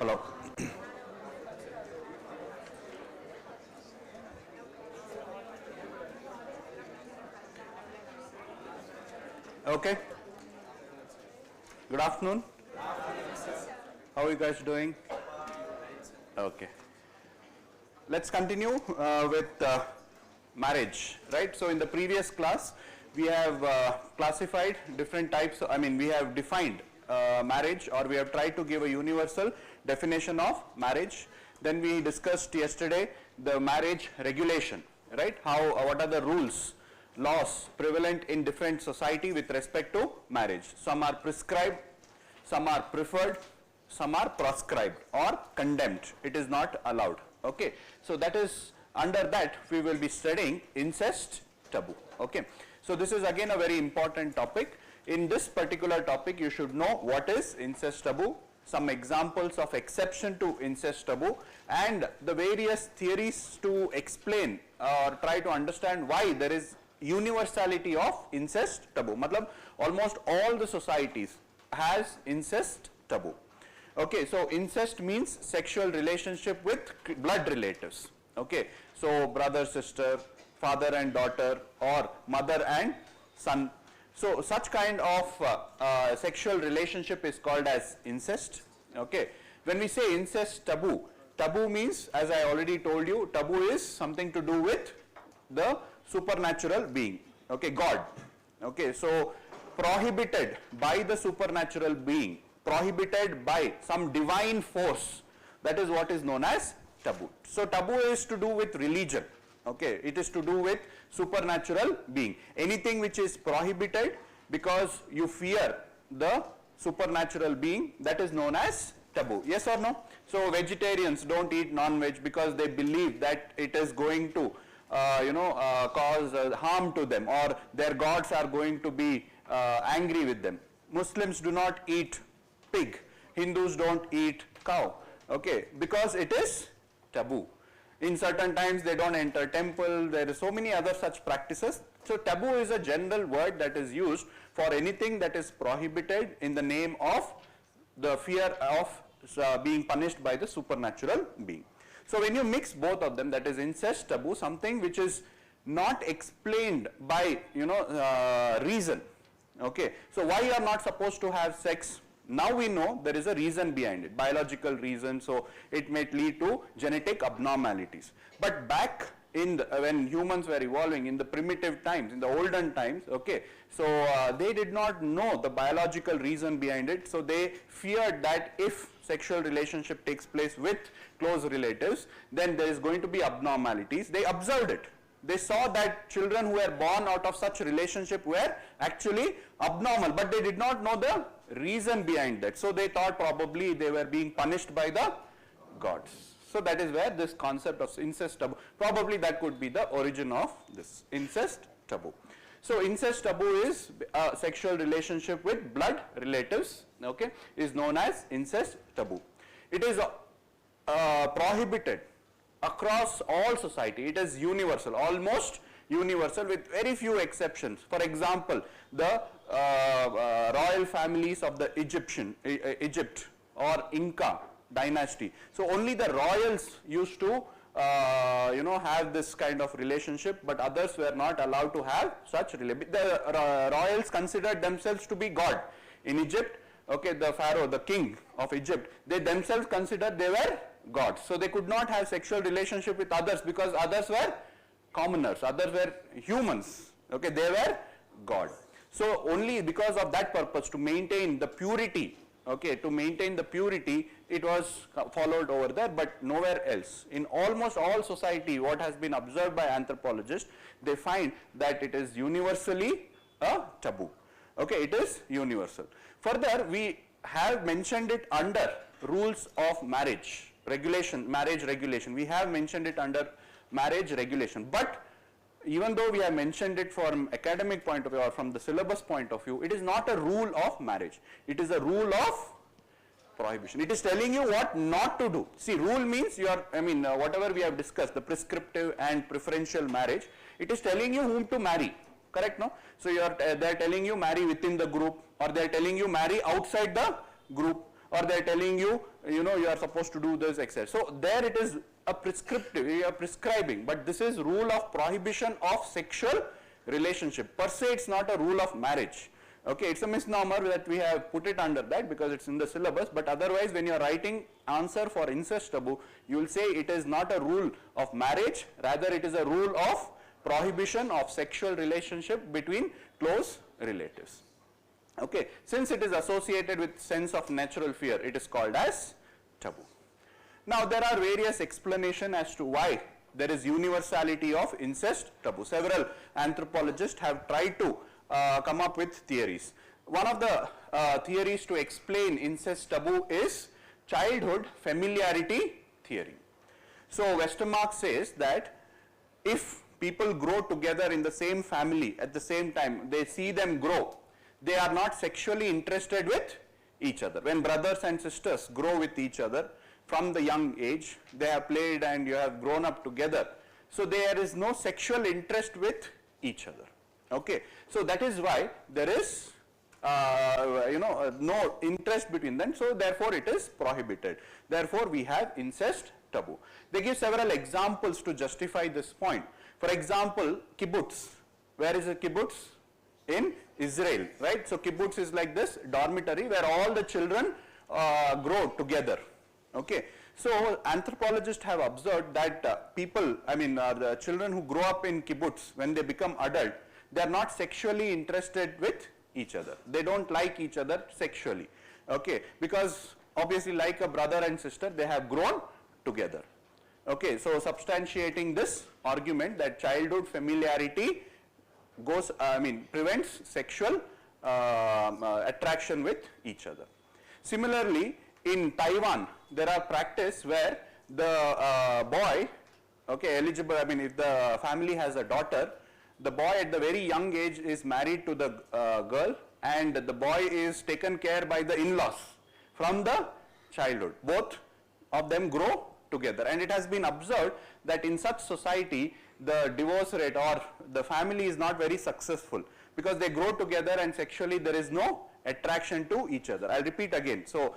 Hello. Okay. Good afternoon. How are you guys doing? Okay. Let's continue with marriage, right? So in the previous class, we have classified different types. We have defined marriage, or we have tried to give a universal definition of marriage. Then we discussed yesterday the marriage regulation, right? What are the rules, laws prevalent in different society with respect to marriage. Some are prescribed, some are preferred, some are proscribed or condemned. It is not allowed. Okay. So that is, under that we will be studying incest taboo. Okay. So this is again a very important topic. In this particular topic, you should know what is incest taboo, some examples of exception to incest taboo, and the various theories to explain or try to understand why there is universality of incest taboo. Matlab, almost all the societies has incest taboo. Okay, so incest means sexual relationship with blood relatives. Okay, so brother, sister, father and daughter, or mother and son. So such kind of sexual relationship is called as incest. Okay, when we say incest taboo, taboo means, as I already told you, taboo is something to do with the supernatural being. Okay, God. Okay, so prohibited by the supernatural being, prohibited by some divine force, that is what is known as taboo. So taboo is to do with religion. Okay, it is to do with supernatural being. Anything which is prohibited because you fear the supernatural being, that is known as taboo. Yes or no? So vegetarians don't eat non-veg because they believe that it is going to cause harm to them, or their gods are going to be angry with them. Muslims do not eat pig. Hindus don't eat cow. Okay, because it is taboo. In certain times they don't enter temple. There is so many other such practices. So taboo is a general word that is used for anything that is prohibited in the name of the fear of being punished by the supernatural being. So when you mix both of them, that is incest, taboo, something which is not explained by reason. Okay, so why you are not supposed to have sex? Now we know there is a reason behind it, biological reason, so it may lead to genetic abnormalities. But back in when humans were evolving in the primitive times, in the olden times, okay, so they did not know the biological reason behind it, so they feared that if sexual relationship takes place with close relatives, then there is going to be abnormalities. They observed it. They saw that children who were born out of such relationship were actually abnormal, but they did not know the reason behind that. So they thought probably they were being punished by the gods. So that is where this concept of incest taboo, probably that could be the origin of this incest taboo. So incest taboo is a sexual relationship with blood relatives, okay, is known as incest taboo. It is prohibited across all society. It is universal, almost universal, with very few exceptions. For example, the royal families of the Egypt or Inca dynasty. So only the royals used to have this kind of relationship, but others were not allowed to have such relationship. The royals considered themselves to be God. In Egypt, okay, the pharaoh, the king of Egypt, they themselves considered they were gods. So they could not have sexual relationship with others because others were commoners, others were humans. Okay, they were God. So only because of that purpose, to maintain the purity, okay, to maintain the purity, it was followed over there, but nowhere else. In almost all society, what has been observed by anthropologists, they find that it is universally a taboo. Okay, it is universal. Further, we have mentioned it under rules of marriage regulation, marriage regulation. We have mentioned it under marriage regulation, but even though we have mentioned it from academic point of view or from the syllabus point of view, it is not a rule of marriage. It is a rule of prohibition. It is telling you what not to do. See, rule means you are, whatever we have discussed, the prescriptive and preferential marriage, it is telling you whom to marry. Correct, no? So you are, they are telling you marry within the group, or they are telling you marry outside the group, or they are telling you you know, you are supposed to do this, etc. So there it is a prescriptive, you are prescribing, but this is rule of prohibition of sexual relationship. Per se, it's not a rule of marriage. Okay, it's a misnomer that we have put it under that because it's in the syllabus, but otherwise when you are writing answer for incest taboo, you will say it is not a rule of marriage, rather it is a rule of prohibition of sexual relationship between close relatives. Okay, since it is associated with sense of natural fear, it is called as taboo. Now there are various explanations as to why there is universality of incest taboo. Several anthropologists have tried to come up with theories. One of the theories to explain incest taboo is childhood familiarity theory. So Westermarck says that if people grow together in the same family at the same time, they see them grow, they are not sexually interested with each other. When brothers and sisters grow with each other from the young age, they have played and you have grown up together, so there is no sexual interest with each other. Okay, so that is why there is no interest between them, so therefore it is prohibited. Therefore we have incest taboo. They give several examples to justify this point. For example, kibbutz. Where is a kibbutz? In Israel, right? So kibbutz is like this dormitory where all the children grow together. Okay, so anthropologists have observed that people, the children who grow up in kibbutz, when they become adult, they are not sexually interested with each other. They don't like each other sexually. Okay, because obviously like a brother and sister, they have grown together. Okay, so substantiating this argument that childhood familiarity goes, prevents sexual attraction with each other. Similarly, in Taiwan, there are practice where the boy, okay, eligible, if the family has a daughter, the boy at the very young age is married to the girl, and the boy is taken care by the in-laws from the childhood. Both of them grow together, and it has been observed that in such society the divorce rate or the family is not very successful because they grow together and sexually there is no attraction to each other. I'll repeat again. So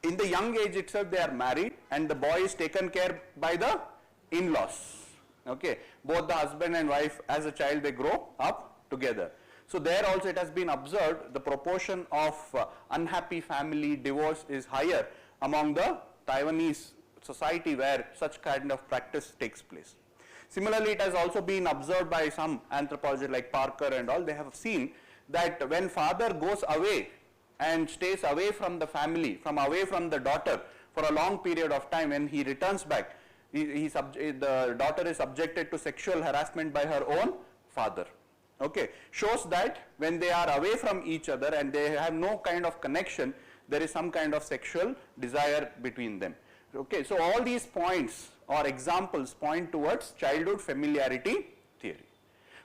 in the young age itself they are married and the boy is taken care by the in-laws. Okay, both the husband and wife as a child they grow up together. So there also it has been observed the proportion of unhappy family divorce is higher among the Taiwanese society where such kind of practice takes place. Similarly, it has also been observed by some anthropologists like Parker and all. They have seen that when father goes away and stays away from the family, away from the daughter for a long period of time, when he returns back, the daughter is subjected to sexual harassment by her own father. Okay, shows that when they are away from each other and they have no kind of connection, there is some kind of sexual desire between them. Okay, so all these points or examples point towards childhood familiarity theory.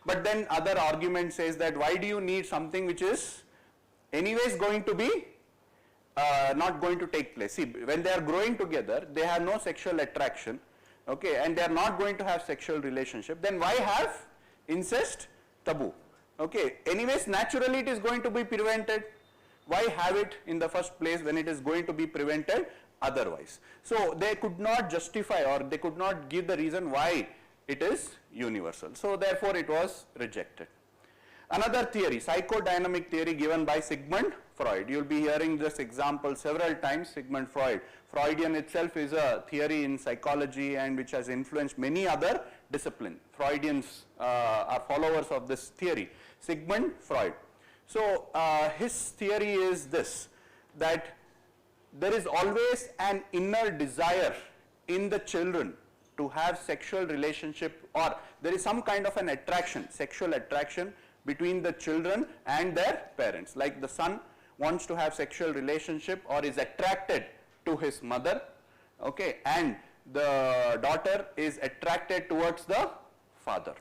But then other argument says that why do you need something which is anyways going to be not going to take place? See, when they are growing together, they have no sexual attraction, okay, and they are not going to have sexual relationship, then why have incest taboo? Okay, anyways naturally it is going to be prevented. Why have it in the first place when it is going to be prevented otherwise? So they could not justify or they could not give the reason why it is universal. So therefore it was rejected. Another theory, psychodynamic theory given by Sigmund Freud. You will be hearing this example several times, Sigmund Freud. Freudian itself is a theory in psychology and which has influenced many other disciplines. Freudians are followers of this theory, Sigmund Freud. So his theory is this, that there is always an inner desire in the children to have sexual relationship, or there is some kind of an attraction, sexual attraction between the children and their parents. Like the son wants to have sexual relationship or is attracted to his mother, okay, and the daughter is attracted towards the father.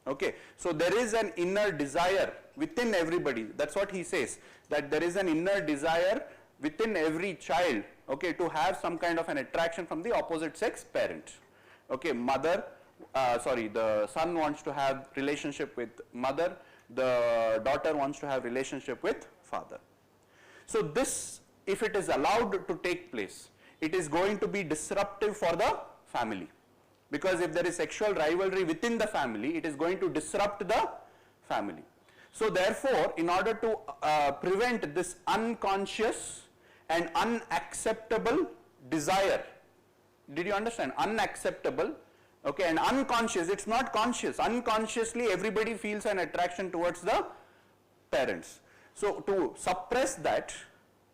Okay, so there is an inner desire within everybody. That's what he says, that there is an inner desire within every child, okay, to have some kind of an attraction from the opposite sex parent. Okay, the son wants to have relationship with mother, the daughter wants to have relationship with father. So this, if it is allowed to take place, it is going to be disruptive for the family. Because if there is sexual rivalry within the family, it is going to disrupt the family. So therefore, in order to prevent this unconscious and unacceptable desire, did you understand? Unacceptable, okay, and unconscious, it's not conscious. Unconsciously, everybody feels an attraction towards the parents. So to suppress that,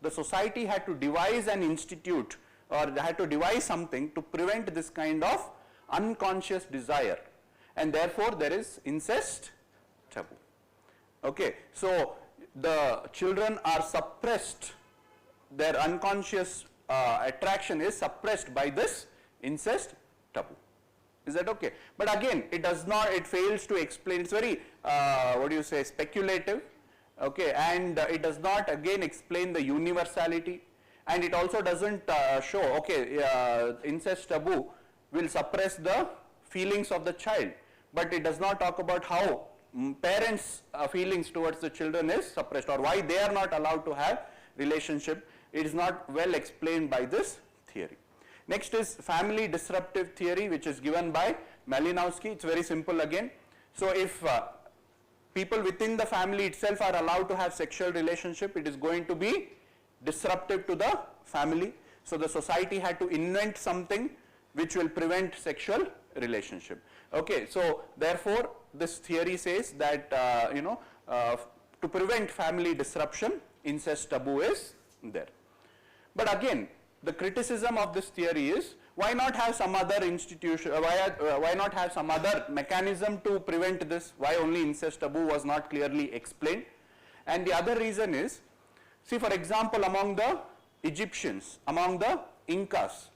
the society had to devise an institute, or they had to devise something to prevent this kind of unconscious desire, and therefore there is incest taboo. Okay, so the children are suppressed, their unconscious attraction is suppressed by this incest taboo. Is that okay? But again, it does not, it fails to explain, it's very, what do you say, speculative, okay, and it does not again explain the universality, and it also doesn't show, okay, incest taboo will suppress the feelings of the child, but it does not talk about how parents' feelings towards the children is suppressed, or why they are not allowed to have relationship. It is not well explained by this theory. Next is family disruptive theory, which is given by Malinowski. It's very simple again. So if people within the family itself are allowed to have sexual relationship, it is going to be disruptive to the family. So the society had to invent something which will prevent sexual relationship. Okay, so therefore this theory says that to prevent family disruption, incest taboo is there. But again, the criticism of this theory is, why not have some other institution, why not have some other mechanism to prevent this? Why only incest taboo was not clearly explained? And the other reason is, see, for example, among the Egyptians, among the Incas,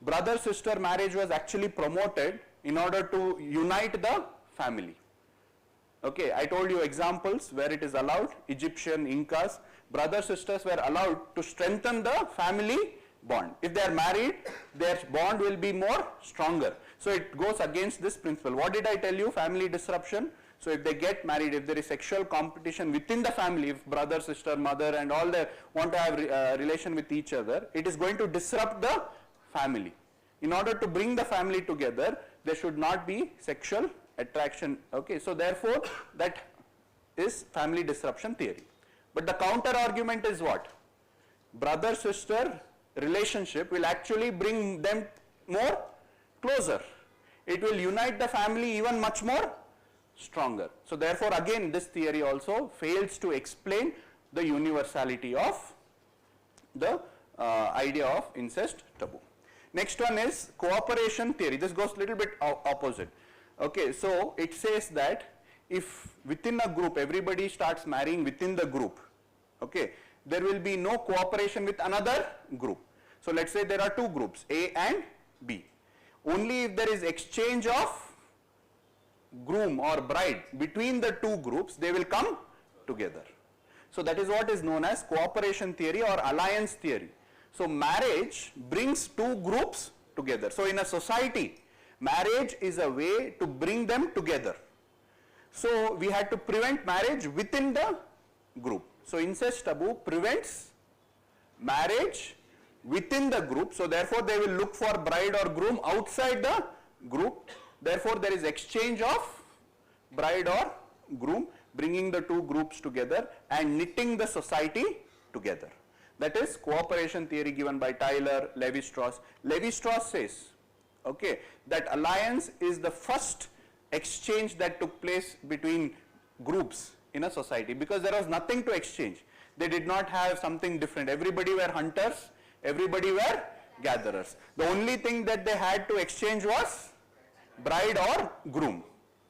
brother-sister marriage was actually promoted in order to unite the family. Okay, I told you examples where it is allowed. Egyptian, Incas, brother-sisters were allowed to strengthen the family bond. If they are married, their bond will be more stronger. So it goes against this principle. What did I tell you? Family disruption. So if they get married, if there is sexual competition within the family, if brother, sister, mother and all they want to have relation with each other, it is going to disrupt the family. In order to bring the family together, there should not be sexual attraction. Okay, so therefore that is family disruption theory. But the counter argument is what? Brother-sister relationship will actually bring them more closer. It will unite the family even much more stronger. So therefore again this theory also fails to explain the universality of the idea of incest taboo. Next one is cooperation theory. This goes a little bit opposite. Okay, so it says that if within a group everybody starts marrying within the group, okay, there will be no cooperation with another group. So let's say there are two groups, A and B. Only if there is exchange of groom or bride between the two groups, they will come together. So that is what is known as cooperation theory or alliance theory. So marriage brings two groups together. So in a society, marriage is a way to bring them together. So we had to prevent marriage within the group. So incest taboo prevents marriage within the group. So therefore they will look for bride or groom outside the group. Therefore there is exchange of bride or groom, bringing the two groups together and knitting the society together. That is cooperation theory given by Tyler, Levi-Strauss. Levi-Strauss says, okay, that alliance is the first exchange that took place between groups in a society, because there was nothing to exchange. They did not have something different. Everybody were hunters, everybody were gatherers. The only thing that they had to exchange was bride or groom,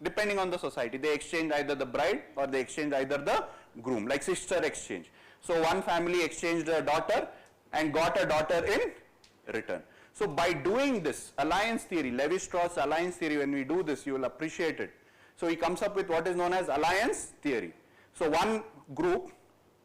depending on the society. They exchanged either the bride or they exchanged either the groom, like sister exchange. So one family exchanged a daughter and got a daughter in return. So by doing this alliance theory, Levi-Strauss alliance theory, when we do this, you will appreciate it. So he comes up with what is known as alliance theory. So one group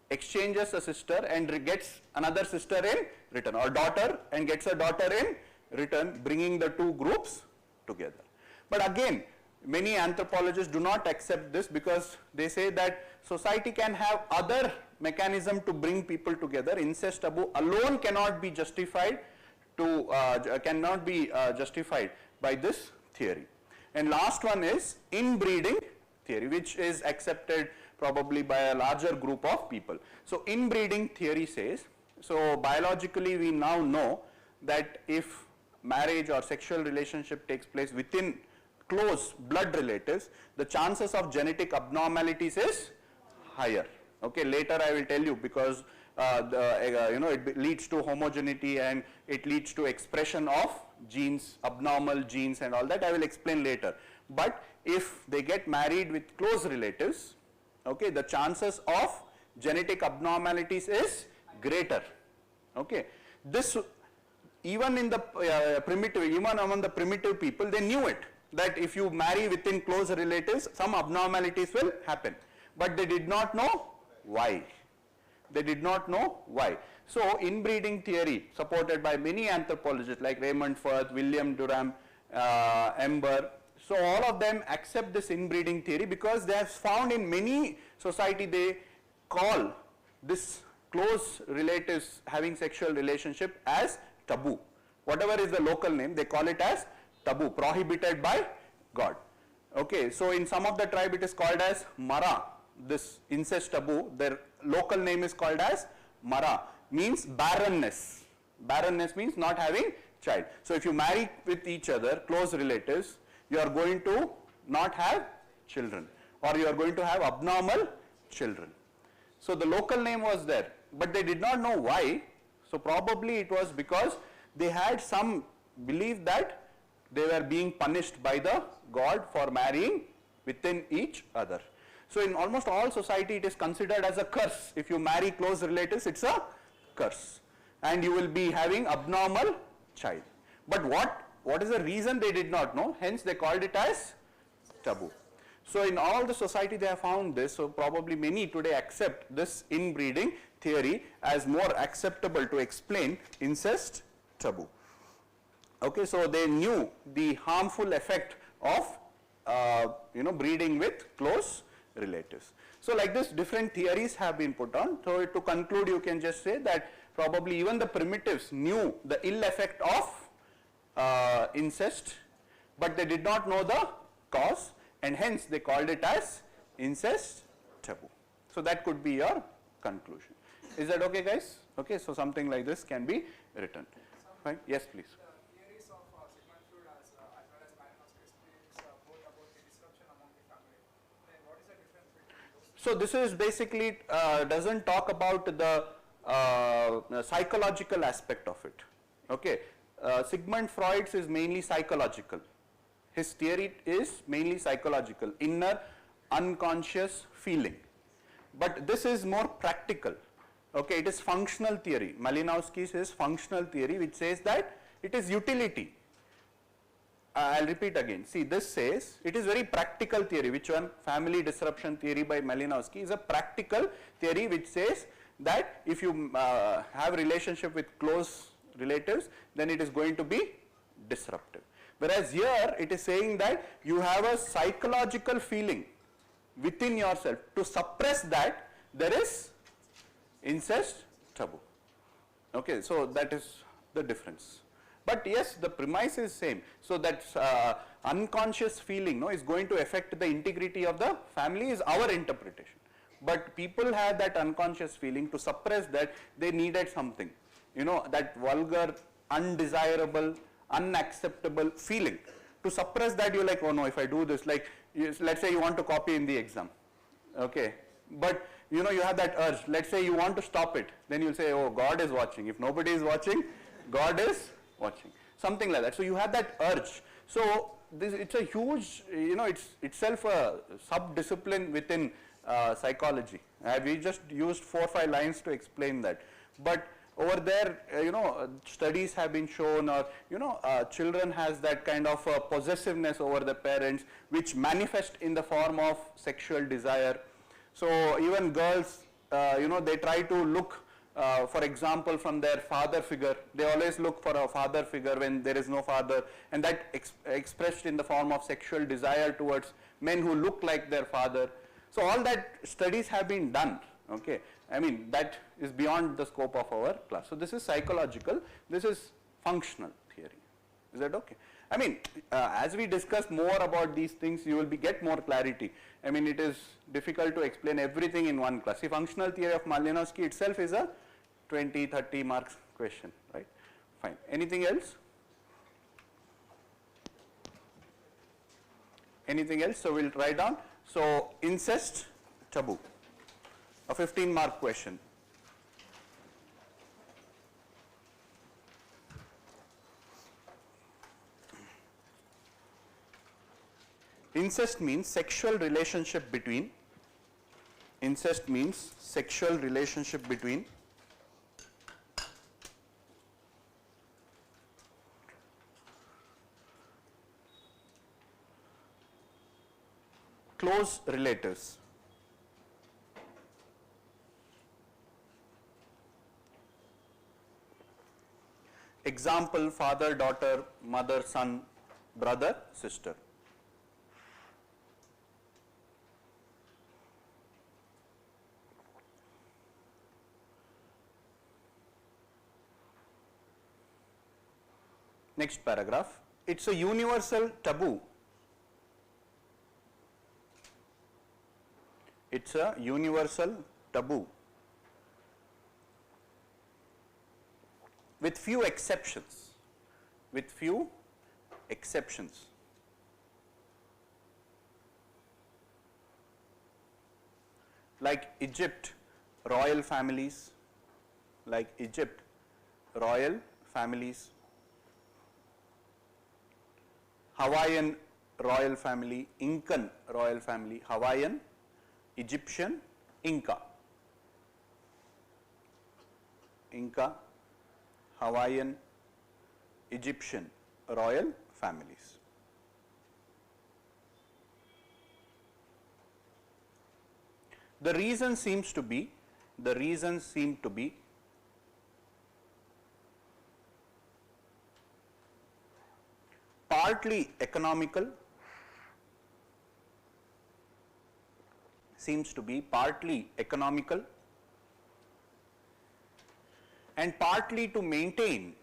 exchanges a sister and gets another sister in return, or daughter and gets a daughter in return, bringing the two groups together. But again, many anthropologists do not accept this, because they say that society can have other mechanism to bring people together. Incest taboo alone cannot be justified cannot be justified by this theory. And last one is inbreeding theory, which is accepted probably by a larger group of people. So inbreeding theory says, so biologically we now know that if marriage or sexual relationship takes place within close blood relatives, the chances of genetic abnormalities is higher. Okay, later I will tell you, because it leads to homogeneity and it leads to expression of genes, abnormal genes and all that. I will explain later. But if they get married with close relatives, okay, the chances of genetic abnormalities is greater. Okay, this even in the primitive, even among the primitive people, they knew it, that if you marry within close relatives, some abnormalities will happen, but they did not know why. They did not know why. So inbreeding theory, supported by many anthropologists like Raymond Firth, William Durham, Ember, so all of them accept this inbreeding theory because they have found in many society they call this close relatives having sexual relationship as taboo. Whatever is the local name, they call it as taboo, prohibited by God. Okay, so in some of the tribe it is called as Mara, this incest taboo. Their local name is called as Mara, means barrenness. Barrenness means not having child. So if you marry with each other, close relatives, you are going to not have children, or you are going to have abnormal children. So the local name was there, but they did not know why. So probably it was because they had some belief that they were being punished by the God for marrying within each other. So in almost all society it is considered as a curse. If you marry close relatives, it's a curse and you will be having abnormal child. But what is the reason, they did not know, hence they called it as taboo. So in all the society they have found this, so probably many today accept this inbreeding theory as more acceptable to explain incest taboo. Okay, so they knew the harmful effect of breeding with close relatives. So like this, different theories have been put on. So to conclude, you can just say that probably even the primitives knew the ill effect of incest, but they did not know the cause, and hence they called it as incest taboo. So that could be your conclusion. Is that okay, guys? Okay, so something like this can be written. Fine. Yes, please. So this is basically doesn't talk about the psychological aspect of it. Okay, Sigmund Freud's is mainly psychological. His theory is mainly psychological, inner unconscious feeling. But this is more practical. Okay, it is functional theory. Malinowski's is functional theory, which says that it is utility. I'll repeat again. See, this says it is very practical theory. Which one? Family disruption theory by Malinowski is a practical theory which says that if you have relationship with close relatives, then it is going to be disruptive. Whereas here it is saying that you have a psychological feeling within yourself. To suppress that, there is incest taboo. Okay, so that is the difference. But yes, the premise is same. So that unconscious feeling is going to affect the integrity of the family is our interpretation. But people have that unconscious feeling. To suppress that, they needed something. That vulgar, undesirable, unacceptable feeling. To suppress that, you're like, oh no, if I do this, like let's say you want to copy in the exam. Okay, but you have that urge. Let's say you want to stop it. Then you'll say, oh, God is watching. If nobody is watching, God is watching, something like that. So you have that urge. So it's a huge, it's itself a sub-discipline within psychology. We just used 4 or 5 lines to explain that. But over there, studies have been shown, or children has that kind of possessiveness over the parents, which manifest in the form of sexual desire. So even girls, they try to look. For example, from their father figure, they always look for a father figure when there is no father, and that expressed in the form of sexual desire towards men who look like their father. So all that studies have been done. Okay, I mean that is beyond the scope of our class. So this is psychological. This is functional theory. Is that okay? I mean, as we discuss more about these things, you will get more clarity. I mean, it is difficult to explain everything in one class. See, functional theory of Malinowski itself is a 20, 30 marks question, right? Fine. Anything else? Anything else? So, we will write down. So, incest, taboo, a 15-mark question. Incest means sexual relationship between close relatives. Example, father, daughter, mother, son, brother, sister. Next paragraph, it's a universal taboo. It's a universal taboo with few exceptions. Like Egypt, royal families, Hawaiian royal family, Incan royal family, Hawaiian, Egyptian, Inca, Hawaiian, Egyptian royal families. The reason seems to be partly economical, and partly to maintain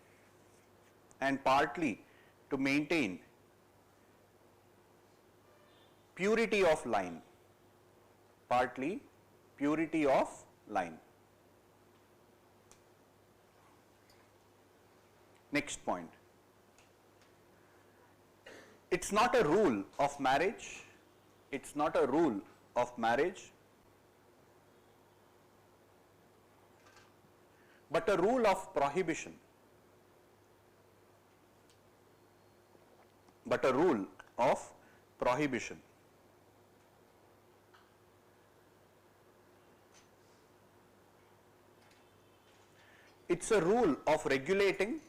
purity of line. Next point. It's not a rule of marriage, but a rule of prohibition. It's a rule of regulating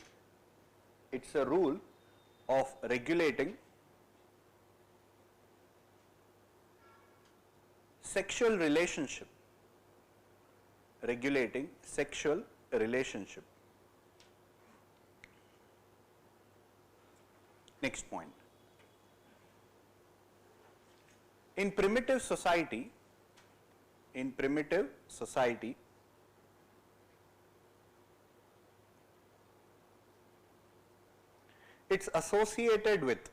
sexual relationship. Next point. In primitive society, it's associated with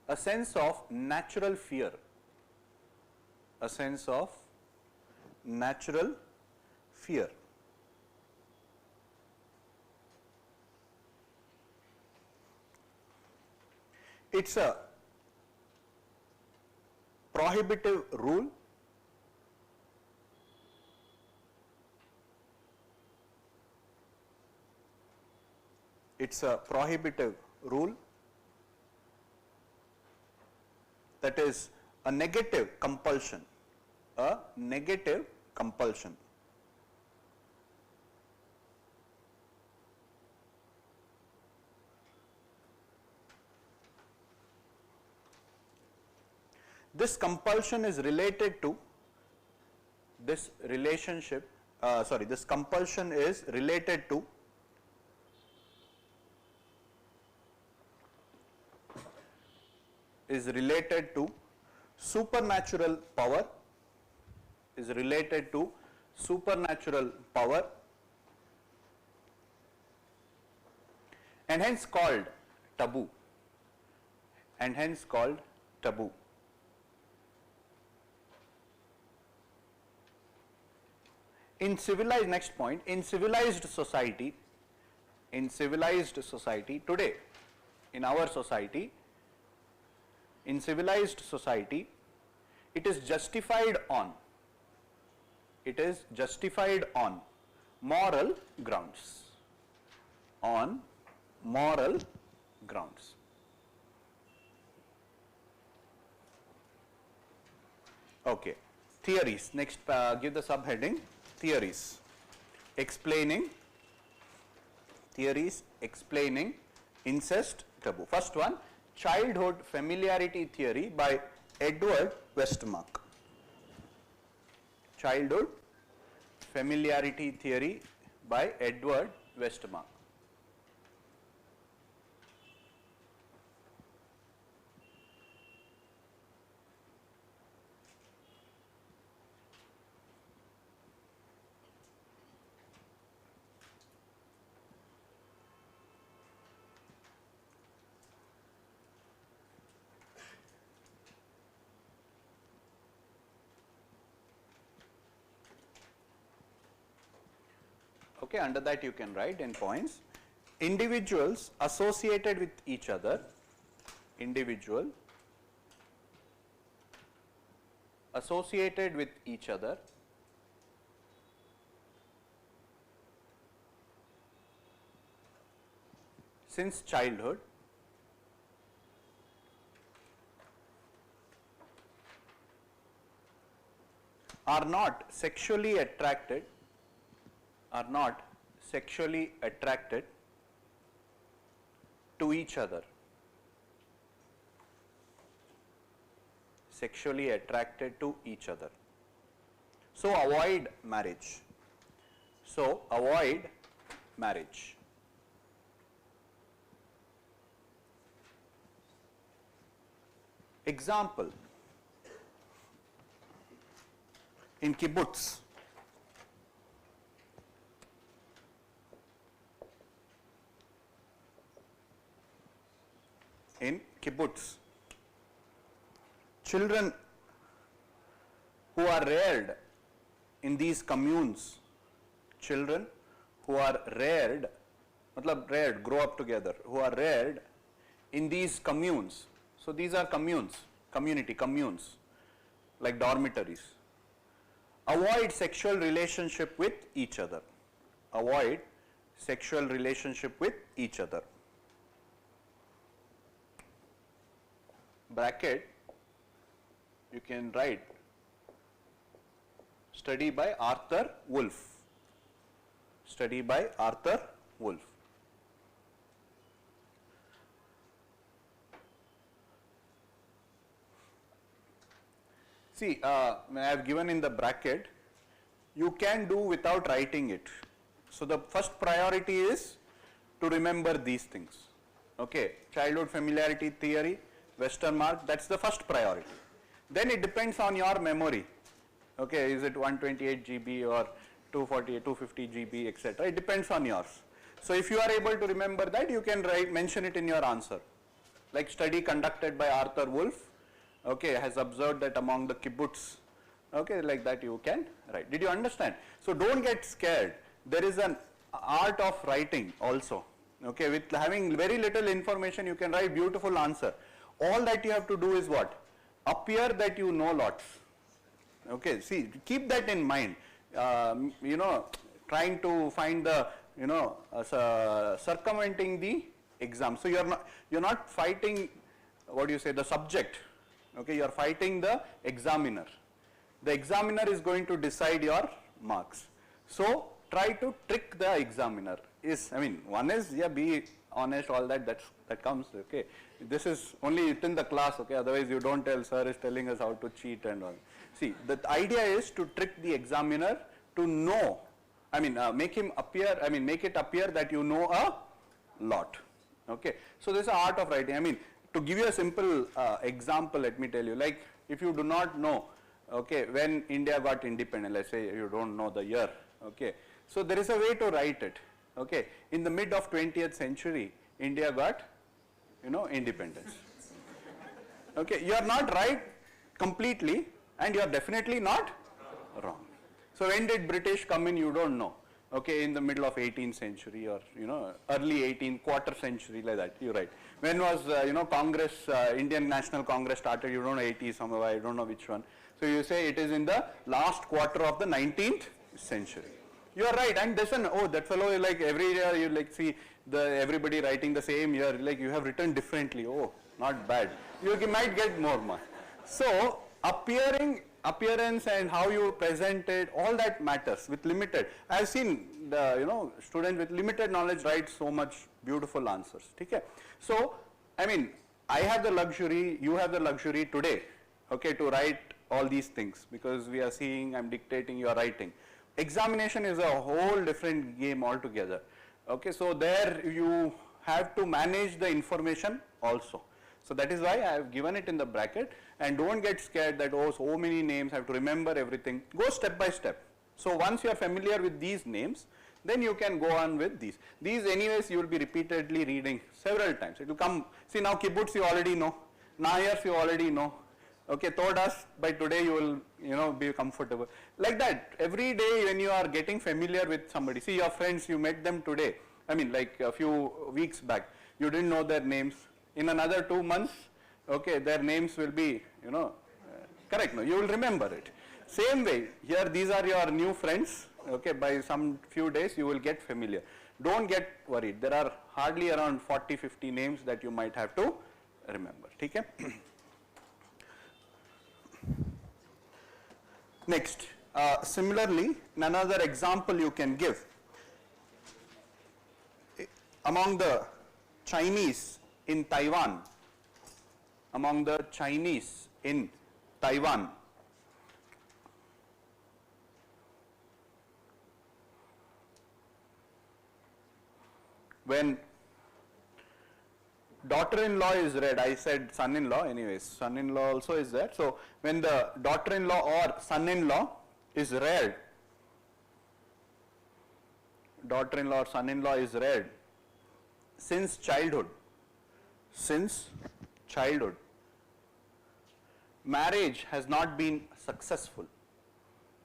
a sense of natural fear. It's a prohibitive rule. That is a negative compulsion. This compulsion is related to this compulsion is related to supernatural power is related to supernatural power and hence called taboo, and hence called taboo. In civilized, next point, in civilized society today, in our society, in civilized society, it is justified on moral grounds, on moral grounds. Okay, theories, next give the subheading, theories explaining incest taboo. First one, childhood familiarity theory by Edward Westermarck. Childhood familiarity theory by Edward Westermarck. Okay, under that you can write in points, individuals associated with each other, since childhood are not sexually attracted to each other. So avoid marriage. Example, in kibbutz, children who are reared in these communes, grow up together, who are reared in these communes. So these are communes, communes, like dormitories. Avoid sexual relationship with each other. Bracket, you can write study by Arthur Wolf. See, I have given in the bracket, you can do without writing it. So the first priority is to remember these things. Okay, childhood familiarity theory, Westermarck, that's the first priority. Then it depends on your memory. Okay, is it 128 GB or 248, 250 GB, etc. It depends on yours. So if you are able to remember that, you can mention it in your answer. Like study conducted by Arthur Wolf, okay, has observed that among the kibbutz, okay, like that you can write. Did you understand? So don't get scared. There is an art of writing also. Okay, with having very little information, you can write beautiful answer. All that you have to do is what? Appear that you know lots. Okay, see, keep that in mind. Trying to find the, circumventing the exam. So you're not fighting, the subject. Okay, you're fighting the examiner. The examiner is going to decide your marks. So try to trick the examiner. One is, be honest, all that comes, okay. This is only within the class, okay, otherwise you don't tell sir is telling us how to cheat and all. See, the idea is to trick the examiner to know, make it appear that you know a lot, okay. So this is the art of writing. To give you a simple example, let me tell you, like if you do not know okay, when India got independent, let's say you don't know the year, okay. So there is a way to write it, okay. In the mid of 20th century, India got, independence. Okay, you are not right completely and you are definitely not wrong. So when did British come in, you don't know. Okay, in the middle of 18th century or, early 18th, quarter century, like that, you're right. When was, Congress, Indian National Congress started, you don't know, 80 somewhere, I don't know which one. So you say it is in the last quarter of the 19th century. You are right, and this one, oh, that fellow, like every year you like see everybody writing the same year, like you have written differently, oh, not bad. You might get more marks. So appearance and how you present it, all that matters with limited. I have seen the, students with limited knowledge write so much beautiful answers, okay. So, I mean, I have the luxury, you have the luxury today, okay, to write all these things because we are seeing, I'm dictating, you are writing. Examination is a whole different game altogether, okay. So there you have to manage the information also. So that is why I have given it in the bracket, and don't get scared that, oh, so many names, I have to remember everything. Go step by step. So once you are familiar with these names, then you can go on with these. These anyways you will be repeatedly reading several times. It will come, see now kibbutz you already know, Nayars you already know, okay, Todas by today you will, be comfortable. Like that, every day when you are getting familiar with somebody, see your friends, you met them today, I mean like a few weeks back, you didn't know their names. In another 2 months, okay, their names will be, correct, no, you will remember it. Same way, here these are your new friends, okay, by some few days you will get familiar. Don't get worried, there are hardly around 40-50 names that you might have to remember, okay. Next, similarly, another example you can give. Among the Chinese in Taiwan, when daughter-in-law is read, I said son-in-law, anyways, son-in-law also is there. So when the daughter-in-law or son-in-law is read, daughter-in-law or son-in-law is read since childhood, marriage has not been successful.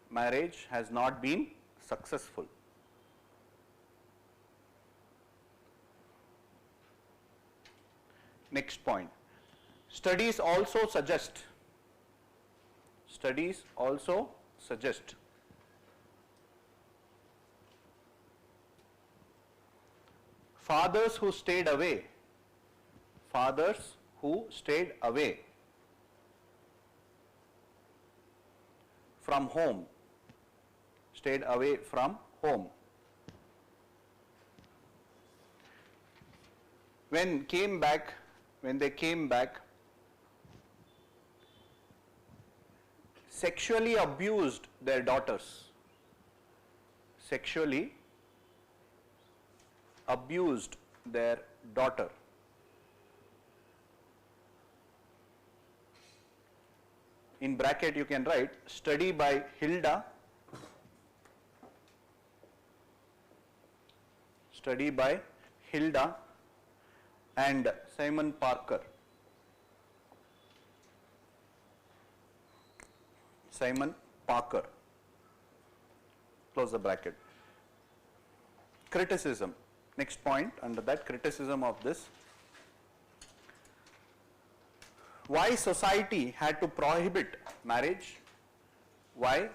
Marriage has not been successful. Next point, studies also suggest fathers who stayed away from home, when they came back, sexually abused their daughters, In bracket you can write study by Hilda, and Simon Parker. Close the bracket. Criticism. Next point under that, criticism of this. Why society had to prohibit marriage? Why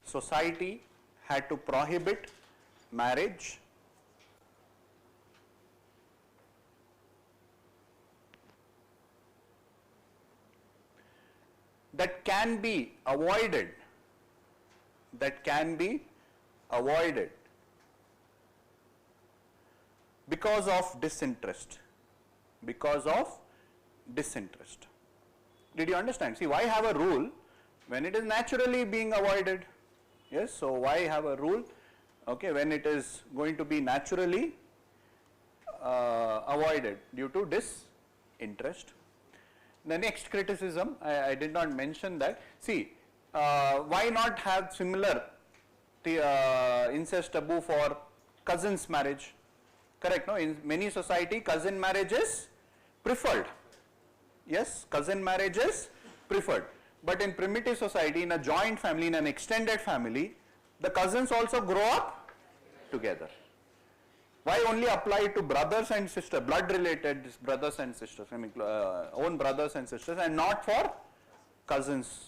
society had to prohibit marriage? That can be avoided. Because of disinterest. Did you understand? See, why have a rule when it is naturally being avoided? Yes, so why have a rule, okay, when it is going to be naturally avoided due to disinterest? The next criticism, I did not mention that. See, why not have similar incest taboo for cousins marriage? Correct, no? In many society, cousin marriage is preferred. Yes, cousin marriage is preferred. But in primitive society, in a joint family, in an extended family, the cousins also grow up together. Why only apply to brothers and sisters, blood related brothers and sisters, I mean own brothers and sisters, and not for cousins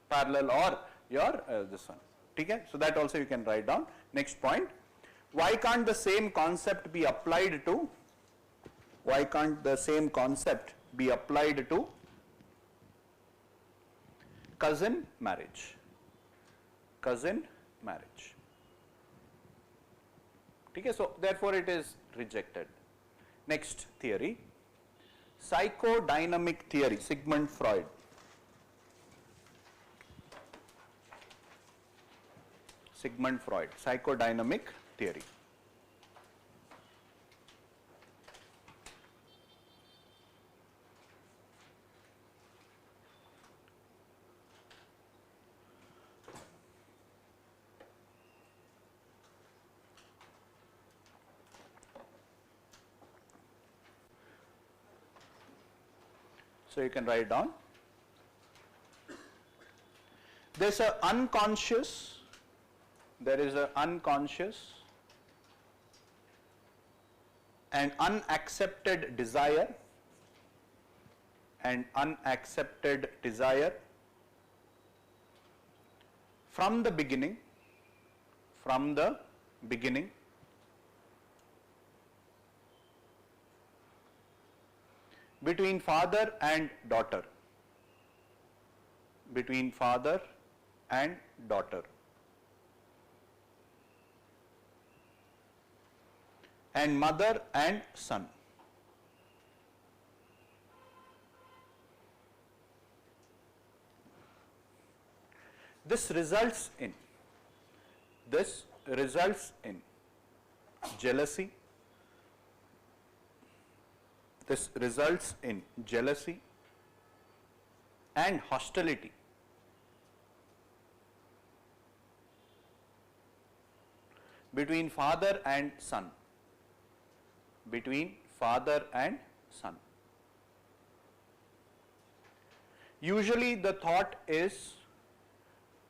parallel or your this one? Okay? So that also you can write down. Next point. Why can't the same concept be applied to, cousin marriage? Cousin marriage. Okay, so therefore it is rejected. Next theory, psychodynamic theory, Sigmund Freud. Sigmund Freud, psychodynamic theory. So you can write down. There is an unconscious and unaccepted desire from the beginning between father and daughter, and mother and son. This results in jealousy. This results in jealousy and hostility between father and son. Usually the thought is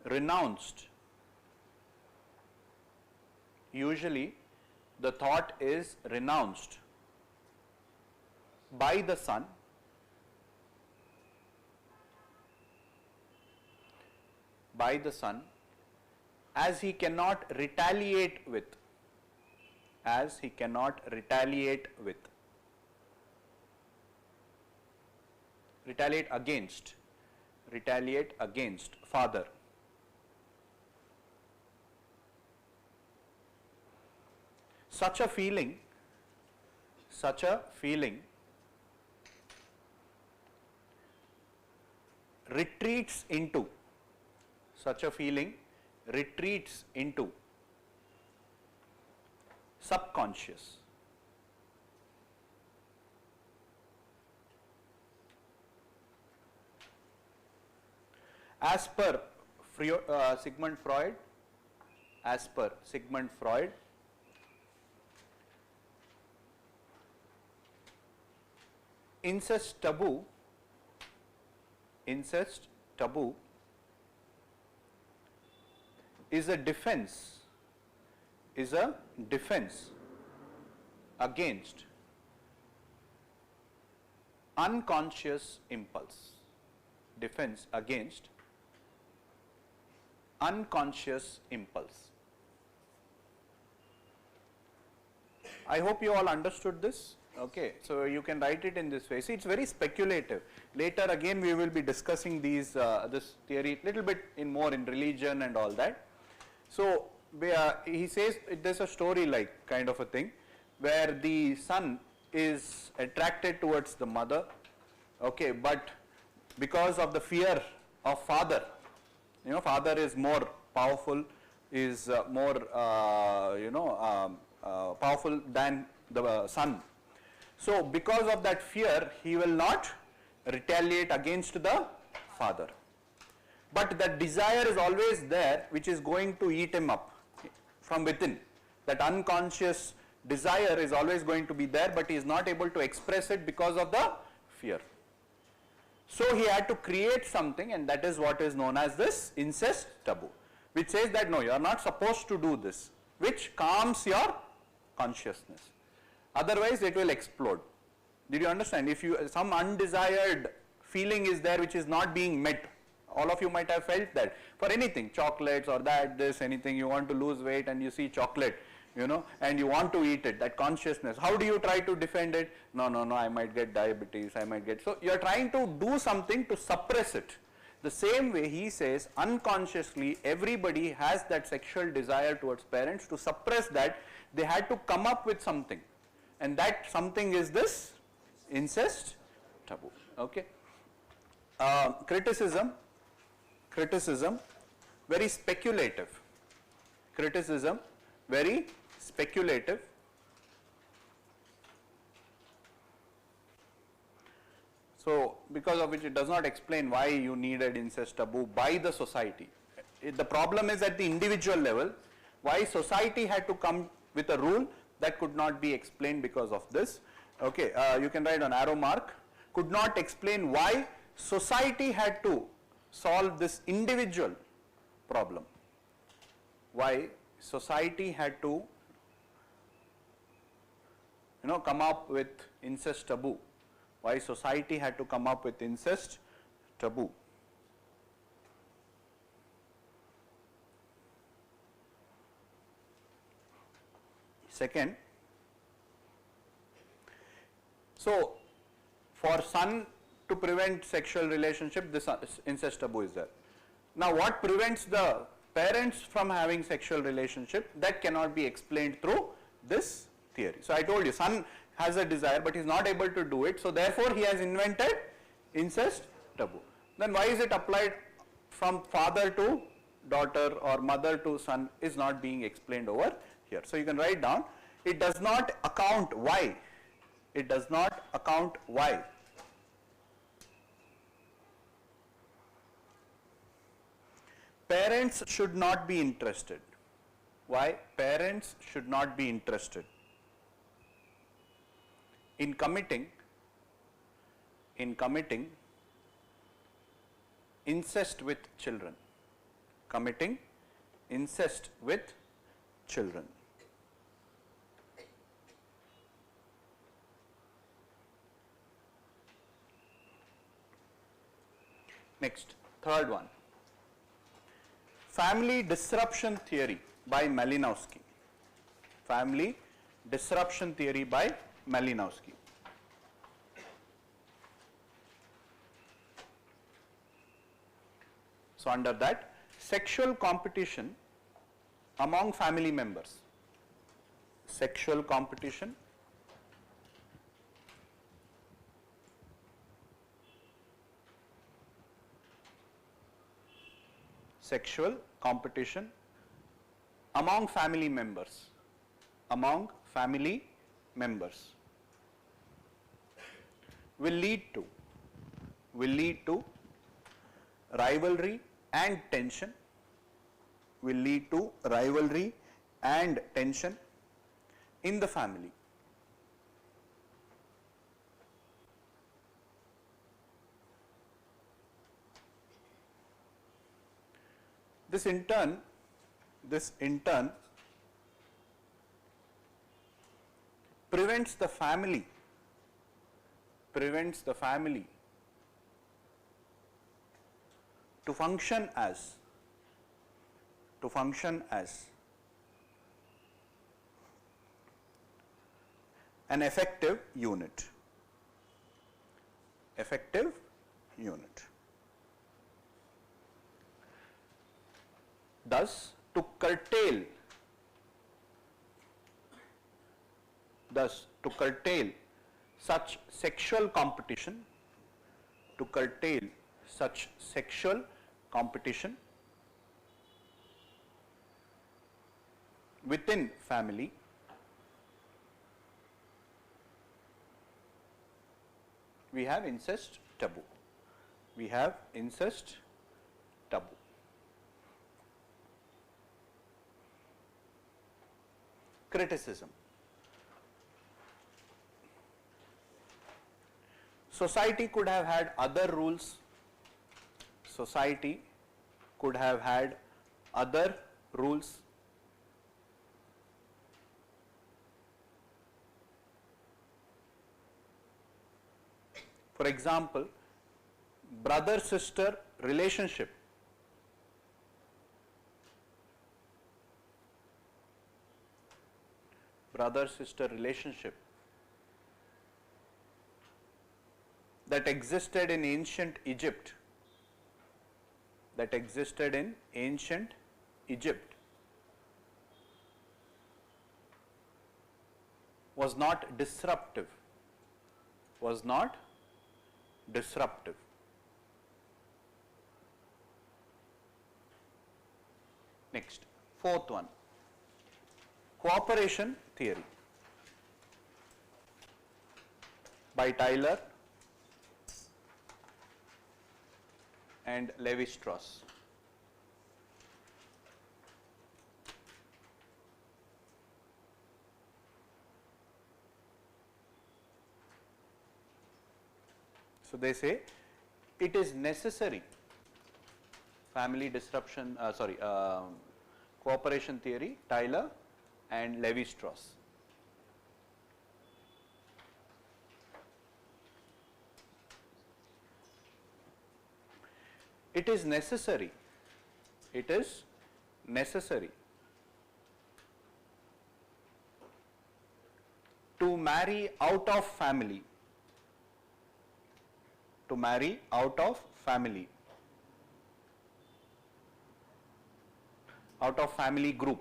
renounced. By the son as he cannot retaliate against father. Such a feeling retreats into subconscious. As per Sigmund Freud, incest taboo is a defense against unconscious impulse. I hope you all understood this. Okay, so you can write it in this way. See, it's very speculative. Later again we will be discussing these this theory little bit more in religion and all that. So he says there's a story like kind of a thing where the son is attracted towards the mother, okay, but because of the fear of father, father is more powerful, is more powerful than the son. So because of that fear, he will not retaliate against the father. but that desire is always there, which is going to eat him up from within. That unconscious desire is always going to be there, but he is not able to express it because of the fear. So he had to create something, and that is what is known as this incest taboo, which says that no, you are not supposed to do this, which calms your consciousness. Otherwise it will explode. Did you understand? If you, some undesired feeling is there which is not being met, all of you might have felt that for anything, chocolates or that, this, anything, you want to lose weight and you see chocolate, you know, and you want to eat it, that consciousness, how do you try to defend it? No, I might get diabetes, I might get, so you are trying to do something to suppress it. The same way he says, unconsciously everybody has that sexual desire towards parents. To suppress that, they had to come up with something, and that something is this incest taboo. Okay. Criticism, very speculative. Criticism, very speculative. So, because of which it does not explain why you needed incest taboo by the society. The problem is at the individual level, why society had to come with a rule that could not be explained because of this. Okay, you can write on arrow mark, could not explain why society had to solve this individual problem. Why society had to, you know, come up with incest taboo. Why society had to come up with incest taboo. Second, so for son to prevent sexual relationship, this incest taboo is there. Now what prevents the parents from having sexual relationship? That cannot be explained through this theory. So I told you, son has a desire but he is not able to do it, so therefore he has invented incest taboo. Then why is it applied from father to daughter or mother to son is not being explained over here. So you can write down, it does not account why. It does not account why. Parents should not be interested. Why? Parents should not be interested in committing incest with children. Committing incest with children. Next, third one. Family disruption theory by Malinowski. Family disruption theory by Malinowski. So under that, sexual competition among family members. Sexual competition among family members, will lead to rivalry and tension, in the family. This in turn prevents the family to function as an effective unit. Thus, to curtail such sexual competition, within family, we have incest taboo. criticism. Society could have had other rules. Society could have had other rules. For example, brother-sister relationship. Brother-sister relationship that existed in ancient Egypt. That existed in ancient Egypt was not disruptive. Was not disruptive. Next, fourth one, cooperation theory by Tyler and Levi-Strauss. So they say it is necessary, family disruption, cooperation theory, Tyler and Levi-Strauss. It is necessary to marry out of family, out of family group,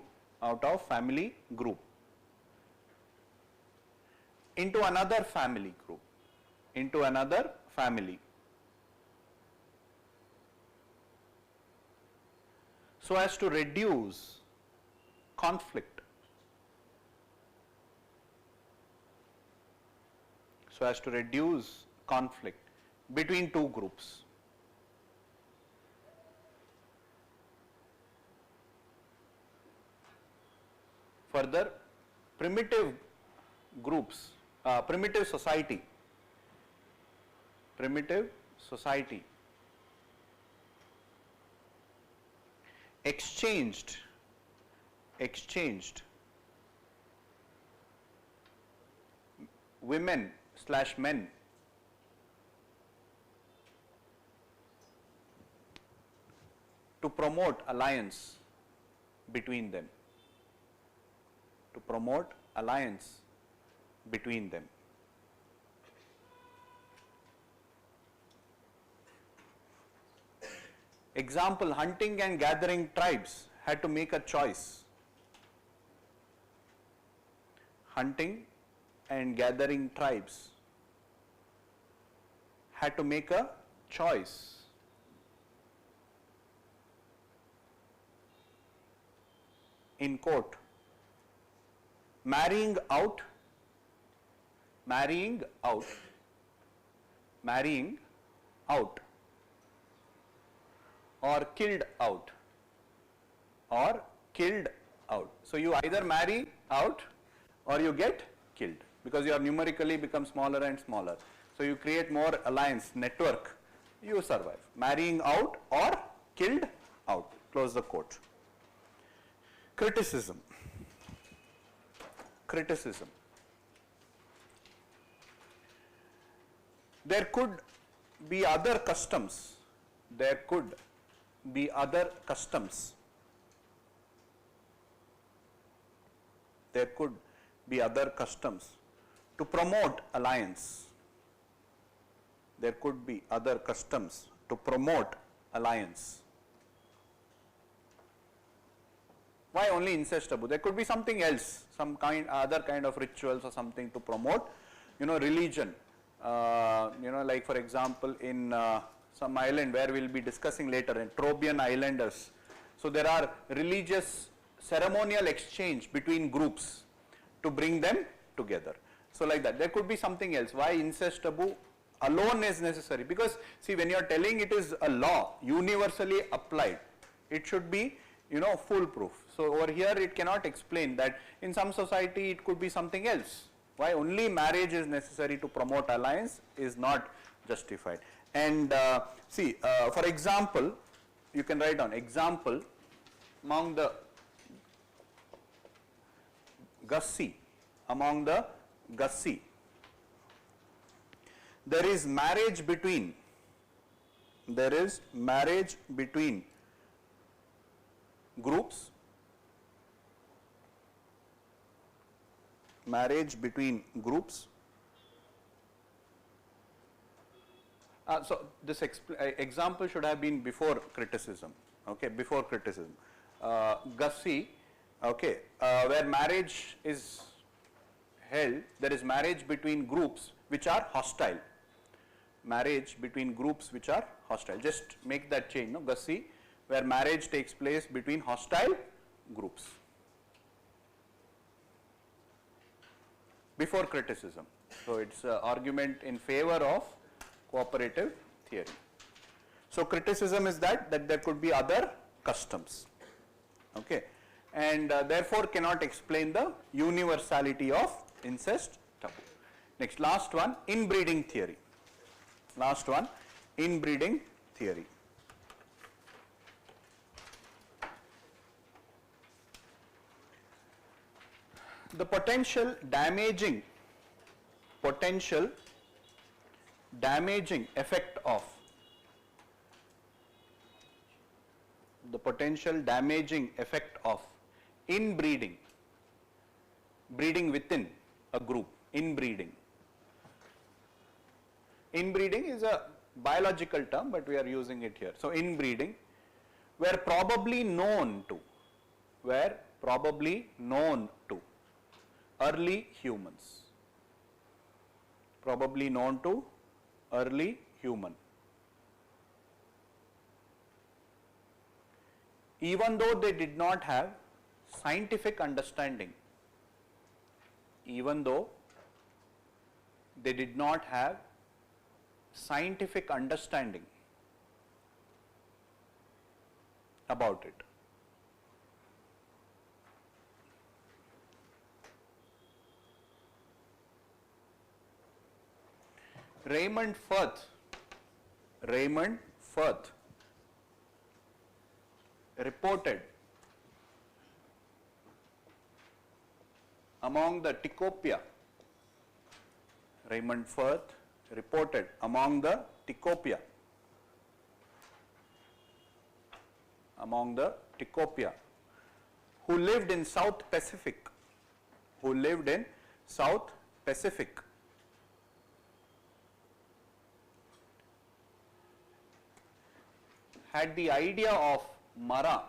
into another family group, so as to reduce conflict, between two groups. Further, primitive society exchanged women/men to promote alliance between them. Example, hunting and gathering tribes had to make a choice. Hunting and gathering tribes had to make a choice. In quote, marrying out or killed out. So you either marry out or you get killed, because you are numerically become smaller and smaller. So you create more alliance network, you survive. Marrying out or killed out. Close the quote. Criticism. There could be other customs. To promote alliance. Why only incest taboo? There could be something else, other kind of rituals or something to promote, religion. Like for example, in some island where we will be discussing later, in Trobriand Islanders. So there are religious ceremonial exchange between groups to bring them together. So like that, there could be something else. Why incest taboo alone is necessary? Because see, when you are telling it is a law universally applied, it should be foolproof. So over here it cannot explain that in some society it could be something else. Why only marriage is necessary to promote alliance is not justified. And see, for example, you can write down example among the Gussi, there is marriage between groups, so this example should have been before criticism, okay, before criticism. Gussi, okay, where marriage is held, there is marriage between groups which are hostile. Marriage between groups which are hostile. Just make that change, no? Gussi, where marriage takes place between hostile groups. Before criticism. So it's an argument in favor of cooperative theory. So criticism is that there could be other customs, okay, and therefore cannot explain the universality of incest taboo. Next, last one, inbreeding theory. Last one, inbreeding theory. The potential damaging effect of inbreeding, breeding within a group, inbreeding. Inbreeding is a biological term, but we are using it here. So inbreeding, were probably known to early humans. Probably known to early human. Even though they did not have scientific understanding. Even though they did not have scientific understanding about it. Raymond Firth reported among the Tikopia. Raymond Firth reported among the Tikopia, who lived in South Pacific, had the idea of Mara,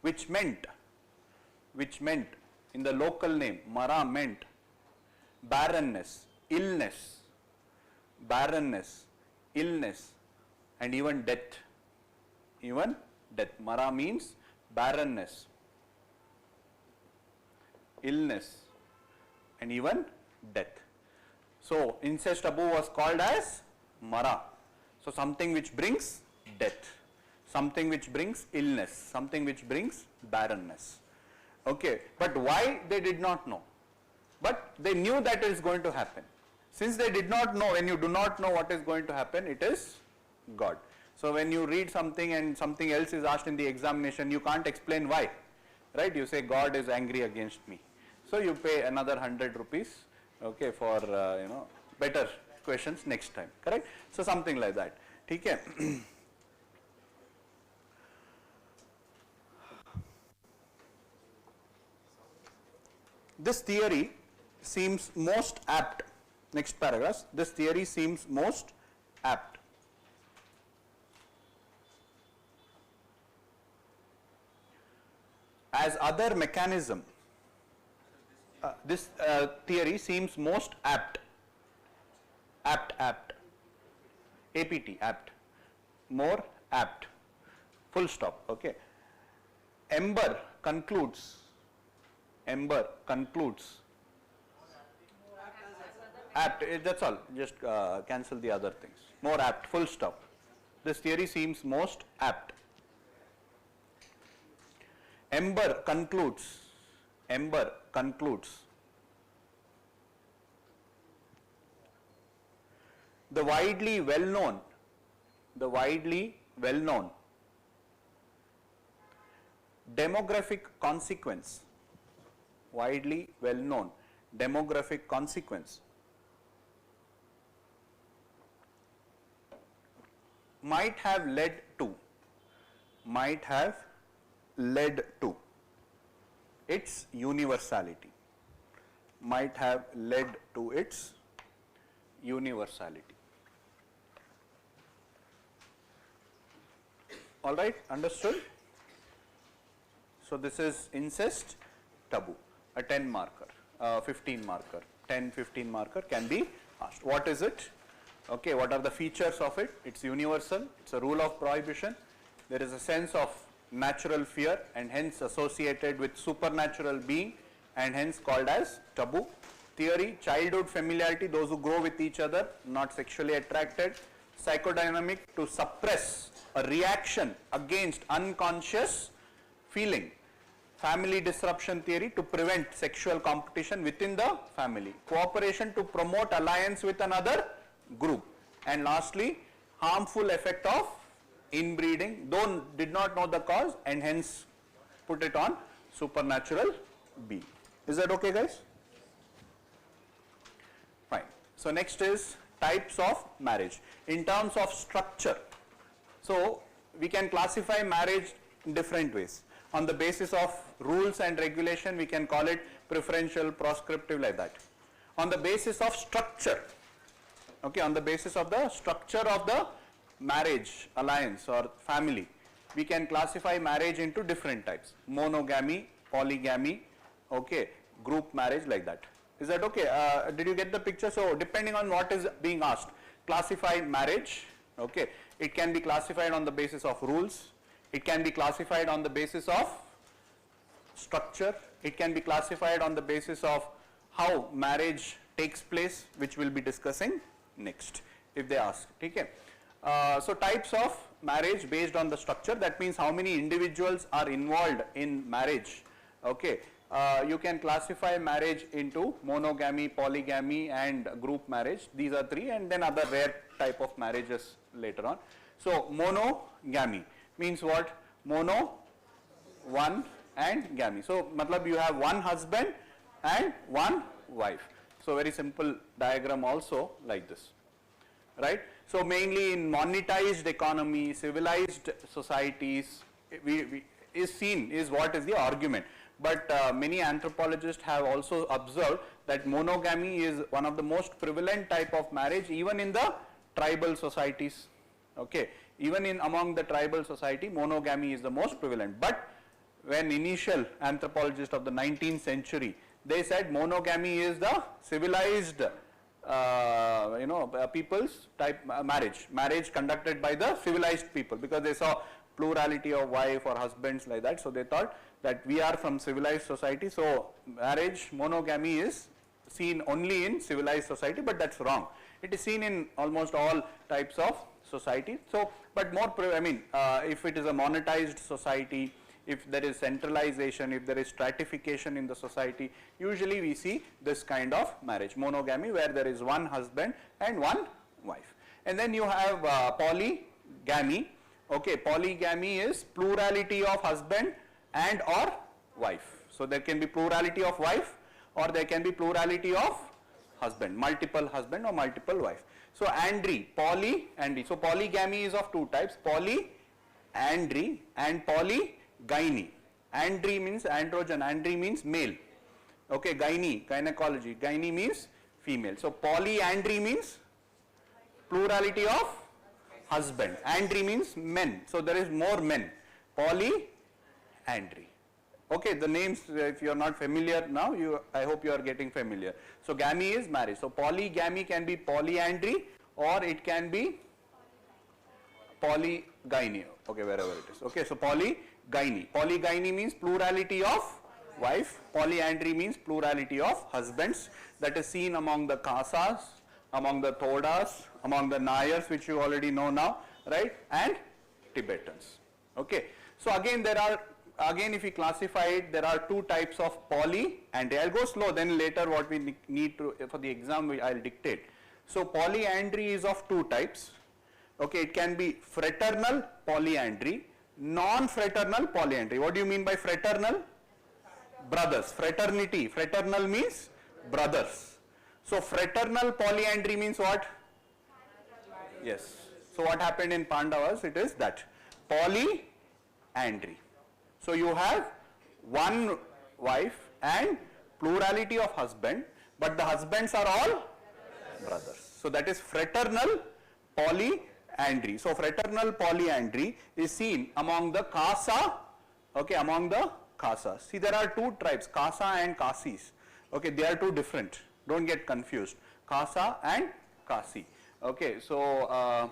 which meant in the local name, Mara meant barrenness, illness, and even death. Mara means barrenness, illness, and even death. So incest taboo was called as Mara. So something which brings death, something which brings illness, something which brings barrenness. Okay, but why they did not know? But they knew that it is going to happen. Since they did not know, when you do not know what is going to happen, it is God. So when you read something and something else is asked in the examination, you can't explain why, right? You say God is angry against me. So you pay another 100 rupees, okay, for better questions next time, correct? So something like that. Okay. This theory seems most apt. Next paragraph. This theory seems most apt. As other mechanism, this theory seems most apt. Apt. Apt. More apt. Full stop. Okay. Ember concludes. apt, that's all, just cancel the other things. More apt, full stop. This theory seems most apt. Ember concludes, the widely well known demographic consequence, might have led to its universality, All right, understood? So this is incest taboo, a 10 marker, 15 marker, 10, 15 marker can be asked. What is it? Okay, what are the features of it? It's universal, it's a rule of prohibition. There is a sense of natural fear and hence associated with supernatural being and hence called as taboo. Theory, childhood familiarity, those who grow with each other, not sexually attracted. Psychodynamic, to suppress a reaction against unconscious feeling. Family disruption theory, to prevent sexual competition within the family. Cooperation, to promote alliance with another group. And lastly, harmful effect of inbreeding, though did not know the cause and hence put it on supernatural being. Is that okay, guys? Fine. So next is types of marriage. In terms of structure, so we can classify marriage in different ways. On the basis of rules and regulation, we can call it preferential, proscriptive, like that. On the basis of structure, okay, on the basis of the structure of the marriage, alliance or family, we can classify marriage into different types. Monogamy, polygamy, okay, group marriage, like that. Is that okay? Did you get the picture? So depending on what is being asked, classify marriage, okay. It can be classified on the basis of rules. It can be classified on the basis of structure. It can be classified on the basis of how marriage takes place, which we'll be discussing next if they ask. Okay. So types of marriage based on the structure, that means how many individuals are involved in marriage. Okay. You can classify marriage into monogamy, polygamy and group marriage. These are three, and then other rare type of marriages later on. So monogamy means what? Mono, one, and gamy. So matlab you have one husband and one wife. So very simple diagram also like this, right? So mainly in monetized economy, civilized societies, is what is the argument. But many anthropologists have also observed that monogamy is one of the most prevalent type of marriage even in the tribal societies. Okay, even in among the tribal society, monogamy is the most prevalent. But when initial anthropologists of the 19th century, they said monogamy is the civilized people's type marriage conducted by the civilized people, because they saw plurality of wife or husbands like that. So they thought that we are from civilized society, so marriage, monogamy is seen only in civilized society, but that's wrong. It is seen in almost all types of society. So, but more, if it is a monetized society, if there is centralization, if there is stratification in the society, usually we see this kind of marriage, monogamy, where there is one husband and one wife. And then you have polygamy. Okay, polygamy is plurality of husband and or wife. So there can be plurality of wife or there can be plurality of husband, multiple husband or multiple wife. So andry, polyandry. So polygamy is of two types, polyandry and polygyny. Andry means androgen, andry means male. Okay, gynecology, gyny means female. So polyandry means plurality of husband, andry means men. So there is more men, polyandry. Okay, the names, if you are not familiar now, I hope you are getting familiar. So gamy is marriage. So polygamy can be polyandry or it can be polygyny. Okay, wherever it is. Okay, so polygyny. Polygyny means plurality of wife. Polyandry means plurality of husbands. That is seen among the Khasas, among the Thodas, among the Nayars, which you already know now, right, and Tibetans. Okay. So again there are, if we classify it, there are two types of polyandry. I'll go slow, then later what we need to, for the exam I'll dictate. So polyandry is of two types. Okay, it can be fraternal polyandry, non-fraternal polyandry. What do you mean by fraternal? Brothers. Fraternity. Fraternal means brothers. So fraternal polyandry means what? Yes. So what happened in Pandavas? It is that polyandry. So you have one wife and plurality of husband, but the husbands are all brothers. So that is fraternal polyandry. So fraternal polyandry is seen among the Khasa, okay, among the Khasas. See, there are two tribes, Khasa and Khasis. Okay, they are two different. Don't get confused. Khasa and Khasi. Okay, so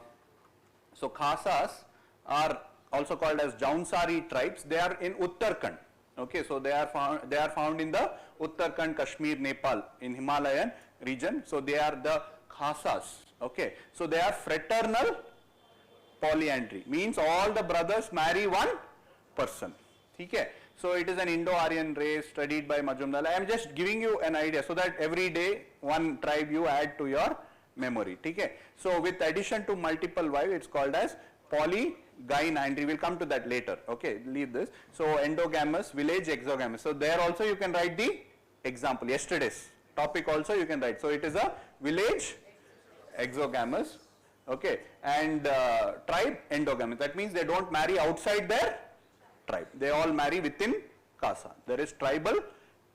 so Khasas are also called as Jaunsari tribes. They are in Uttarakhand. Okay, so they are found in the Uttarakhand, Kashmir, Nepal, in Himalayan region. So they are the Khasas. Okay, so they are fraternal polyandry, means all the brothers marry one person. Okay, so it is an Indo-Aryan race studied by Majumdar. I am just giving you an idea so that every day one tribe you add to your memory. Okay, so with addition to multiple wives, it's called as polygynandry. We'll come to that later. Okay, leave this. So endogamous, village exogamous. So there also you can write the example. Yesterday's topic also you can write. So it is a village exogamous, okay, and tribe endogamous. That means they don't marry outside their tribe. They all marry within Khasa. There is tribal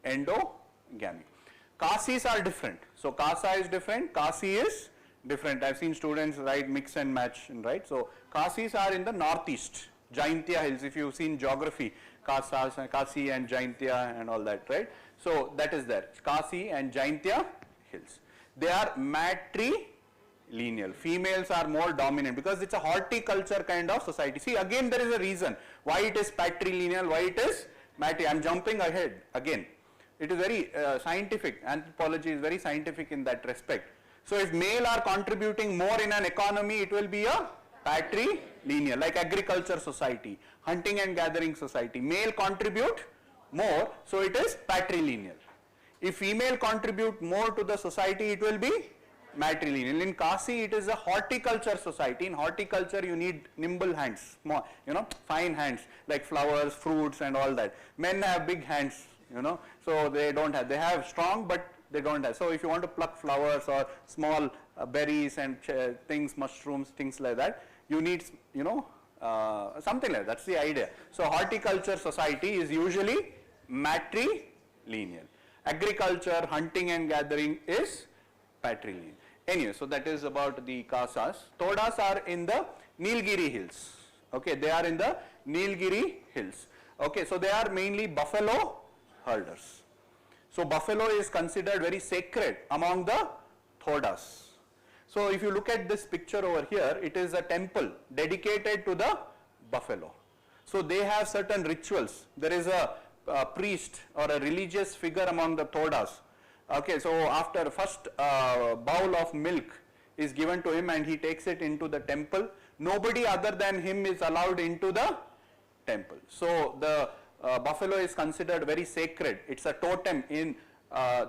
endogamy. Khasis are different. So Khasa is different, Khasi is different. I've seen students write mix and match, right? So Khasis are in the northeast, Jaintia hills. If you've seen geography, Khasi and Jaintia and all that, right? So that is there. Khasi and Jaintia hills. They are matrilineal. Females are more dominant because it's a horticulture kind of society. See, again there is a reason why it is patrilineal, why it is I'm jumping ahead again. It is very scientific. Anthropology is very scientific in that respect. So if male are contributing more in an economy, it will be a patrilineal, like agriculture society, hunting and gathering society. Male contribute more, so it is patrilineal. If female contribute more to the society, it will be matrilineal. In Kasi, it is a horticulture society. In horticulture, you need nimble hands, small, fine hands, like flowers, fruits and all that. Men have big hands, so they don't have, they have strong, but they don't have. So if you want to pluck flowers or small berries and things, mushrooms, things like that, you need, something like that. That's the idea. So horticulture society is usually matrilineal. Agriculture, hunting and gathering is patrilineal. Anyway, so that is about the Khasas. Thodas are in the Nilgiri hills. Okay, they are in the Nilgiri hills. Okay, so they are mainly buffalo herders. So buffalo is considered very sacred among the Thodas. So if you look at this picture over here, it is a temple dedicated to the buffalo. So they have certain rituals. There is a priest or a religious figure among the Thodas. Okay, so after first bowl of milk is given to him and he takes it into the temple, nobody other than him is allowed into the temple. So the buffalo is considered very sacred. It's a totem in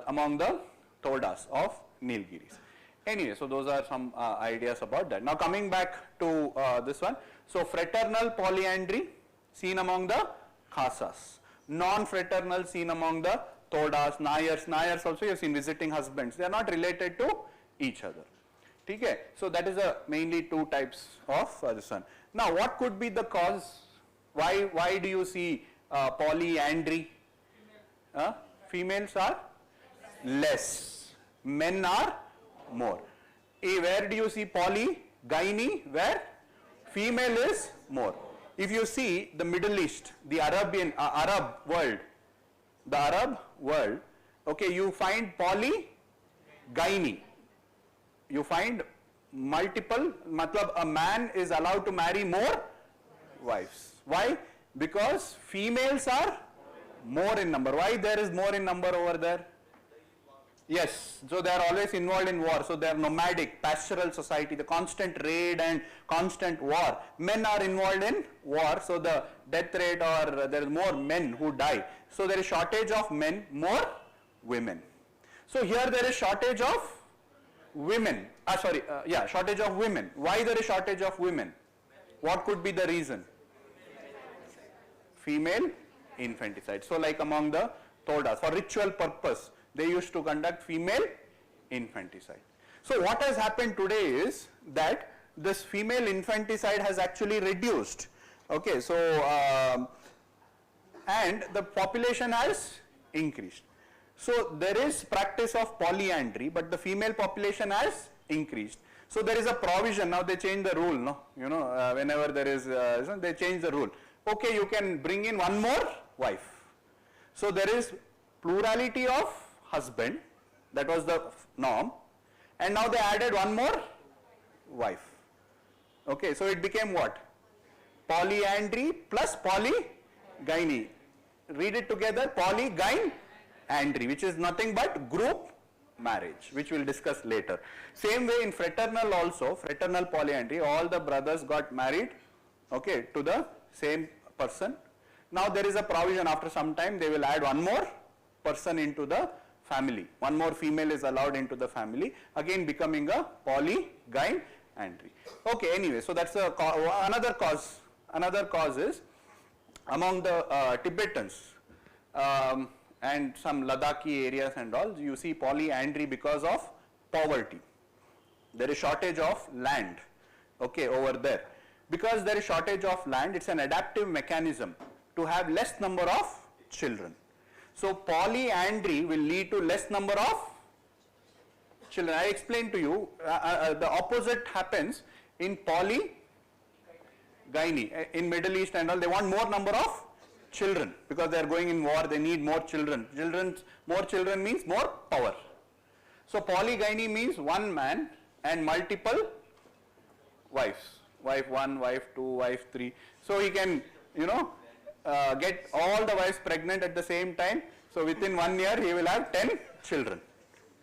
among the Thodas of Nilgiris. Anyway, so those are some ideas about that. Now coming back to this one. So fraternal polyandry seen among the Khasas. Non-fraternal seen among the Thodas, Nayars. Nayars also you have seen visiting husbands. They are not related to each other. Okay? So that is mainly two types of this one. Now what could be the cause? Why do you see polyandry? Females are less. Men are more. Where do you see polygyny? Where female is more. If you see the Middle East, the Arab world, okay, you find polygyny. You find multiple, matlab a man is allowed to marry more wives. Why? Because females are More in number. Why there is more in number over there? Yes, so they are always involved in war. So they are nomadic, pastoral society, the constant raid and constant war. Men are involved in war, so the death rate or there is more men who die. So there is shortage of men, more women. So here there is shortage of women. Shortage of women. Why there is shortage of women? What could be the reason? Female infanticide. So like among the Todas, for ritual purpose, they used to conduct female infanticide. So what has happened today is that this female infanticide has actually reduced. Okay, so and the population has increased. So there is practice of polyandry, but the female population has increased. So there is a provision. Now they change the rule, no? You know, whenever there is, they change the rule. Okay, you can bring in one more wife. So there is plurality of husband, that was the norm, and now they added one more wife. Okay, so it became what? Polyandry plus polygyny. Read it together, polygynandry, which is nothing but group marriage, which we'll discuss later. Same way in fraternal also, fraternal polyandry, all the brothers got married, okay, to the same person. Now there is a provision, after some time they will add one more person into the family. One more female is allowed into the family, again becoming a polygynandry. Okay, anyway, so that's another cause. Another cause is among the Tibetans and some Ladakhi areas and all, you see polyandry because of poverty. There is shortage of land, okay, over there. Because there is shortage of land, it's an adaptive mechanism to have less number of children. So polyandry will lead to less number of children. I explained to you, the opposite happens in polygyny. In Middle East and all, they want more number of children because they are going in war, they need more children. More children means more power. So polygyny means one man and multiple wives. Wife 1, wife 2, wife 3. So he can, you know, get all the wives pregnant at the same time. So within 1 year he will have 10 children.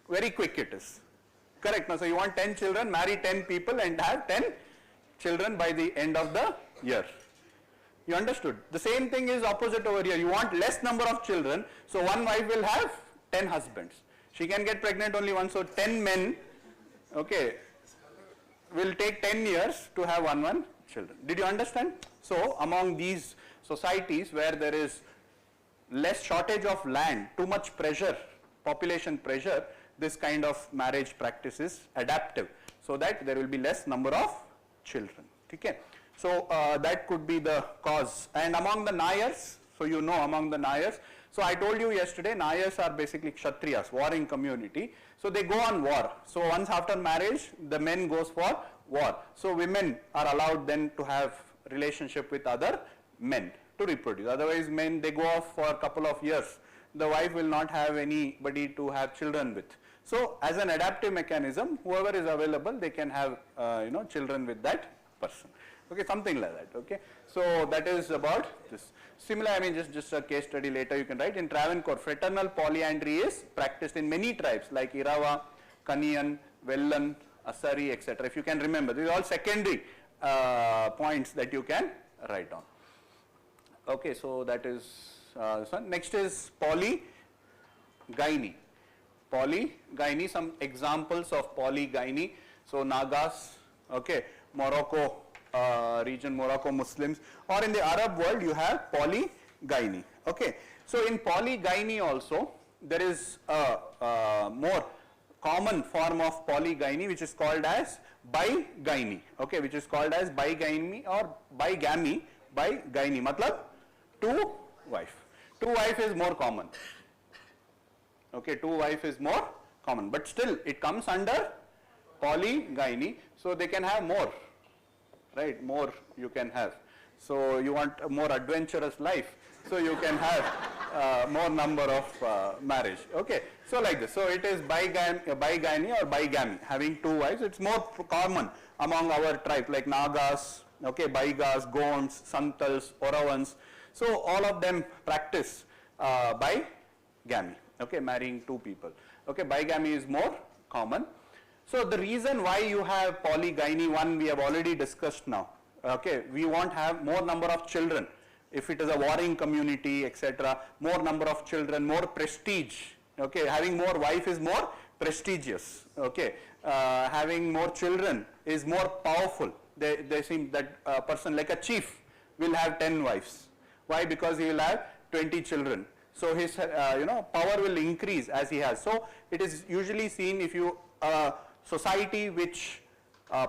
Very quick it is. Correct. Now, so you want 10 children, marry 10 people and have 10 children by the end of the year. You understood? The same thing is opposite over here. You want less number of children. So one wife will have 10 husbands. She can get pregnant only once. So 10 men, okay, will take 10 years to have one children. Did you understand? So among these societies where there is less shortage of land, too much pressure, population pressure, this kind of marriage practice is adaptive so that there will be less number of children. Okay. So that could be the cause. And among the Nayars, so you know among the Nayars, so I told you yesterday, Nayars are basically Kshatriyas, warring community. So they go on war. So once after marriage, the men goes for war. So women are allowed then to have relationship with other men to reproduce. Otherwise men, they go off for a couple of years. The wife will not have anybody to have children with. So as an adaptive mechanism, whoever is available, they can have children with that person. Okay, something like that. Okay, so that is about this. Similar, I mean, just a case study later you can write. In Travancore, fraternal polyandry is practiced in many tribes like Irava, Kaniyan, Vellan, Asari, etc. If you can remember, these are all secondary points that you can write down. Okay, so that is this one. Next is polygyny. Polygyny, some examples of polygyny. So Nagas, okay, Morocco region, Morocco Muslims, or in the Arab world you have polygyny. Okay, so in polygyny also there is a more common form of polygyny which is called as bigyny. Okay, which is called as bigyny or bigamy. Bigyny, matlab two wife. Two wife is more common. Okay, two wife is more common, but still it comes under polygyny. So they can have more, right? More you can have. So you want a more adventurous life, so you can have more number of marriage. Okay, so like this. So it is bigyny or bigamy, having two wives. It's more common among our tribe like Nagas, okay, Baigas, Gonds, Santals, Oravans. So all of them practice bigamy, okay, marrying two people. Okay, bigamy is more common. So the reason why you have polygyny, one we have already discussed now. Okay, we want to have more number of children. If it is a warring community, etc., more number of children, more prestige. Okay, having more wife is more prestigious. Okay, having more children is more powerful. They seem that a person like a chief will have 10 wives. Why? Because he will have 20 children. So his power will increase as he has. So it is usually seen if you society which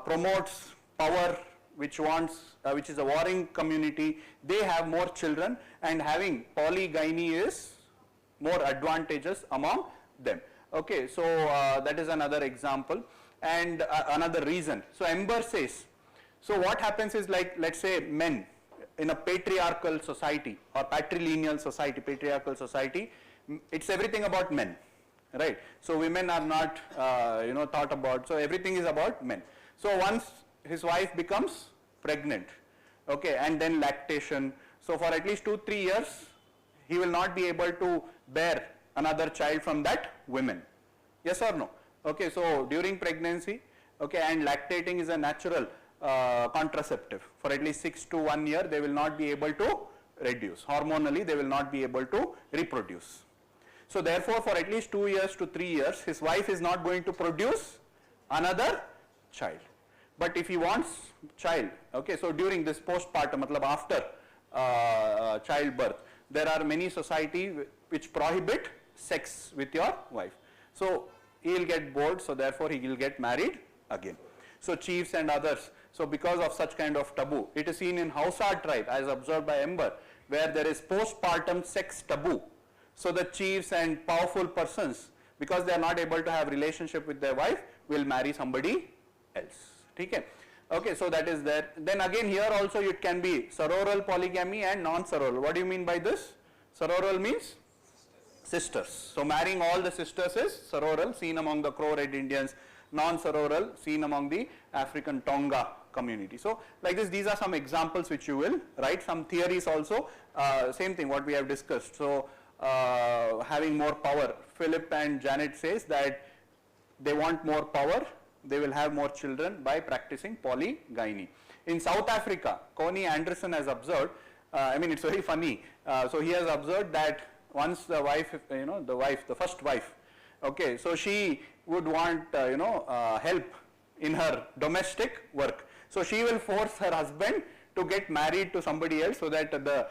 promotes power, which is a warring community, they have more children, and having polygyny is more advantageous among them. Okay, so that is another example and another reason. So Ember says, so what happens is, like, let's say men in a patriarchal society or patrilineal society, it's everything about men, right? So women are not thought about, so everything is about men. So once his wife becomes pregnant, okay, and then lactation, so for at least 2-3 years he will not be able to bear another child from that woman. Yes or no? Okay, so during pregnancy, okay, and lactating is a natural contraceptive. For at least 6 to 1 year they will not be able to reduce. Hormonally they will not be able to reproduce. So therefore for at least 2 years to 3 years his wife is not going to produce another child. But if he wants child, okay, so during this postpartum, after childbirth, there are many society which prohibit sex with your wife. So he will get bored, so therefore he will get married again. So chiefs and others, so because of such kind of taboo, it is seen in Hausa tribe as observed by Ember, where there is postpartum sex taboo. So the chiefs and powerful persons, because they are not able to have relationship with their wife, will marry somebody else. Okay, so that is there. Then again here also it can be sororal polygamy and non-sororal. What do you mean by this? Sororal means sisters. So marrying all the sisters is sororal, seen among the Crow Red Indians. Non-sororal, seen among the African Tonga community. So like this, these are some examples which you will write. Some theories also, same thing what we have discussed. So having more power. Philip and Janet says that they want more power, they will have more children by practicing polygyny. In South Africa, Connie Anderson has observed, it's very funny. So he has observed that once the wife, the first wife, okay, so she would want, help in her domestic work. So she will force her husband to get married to somebody else so that the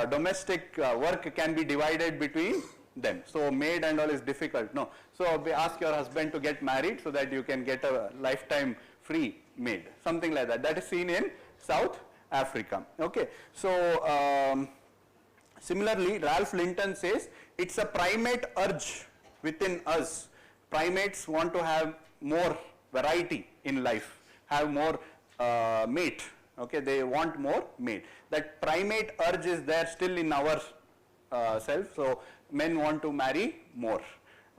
domestic work can be divided between them. So maid and all is difficult. No. So ask your husband to get married so that you can get a lifetime free maid. Something like that. That is seen in South Africa. Okay. So similarly, Ralph Linton says it's a primate urge within us. Primates want to have more variety in life, have more mate. Okay, they want more mate. That primate urge is there still in our self. So men want to marry more.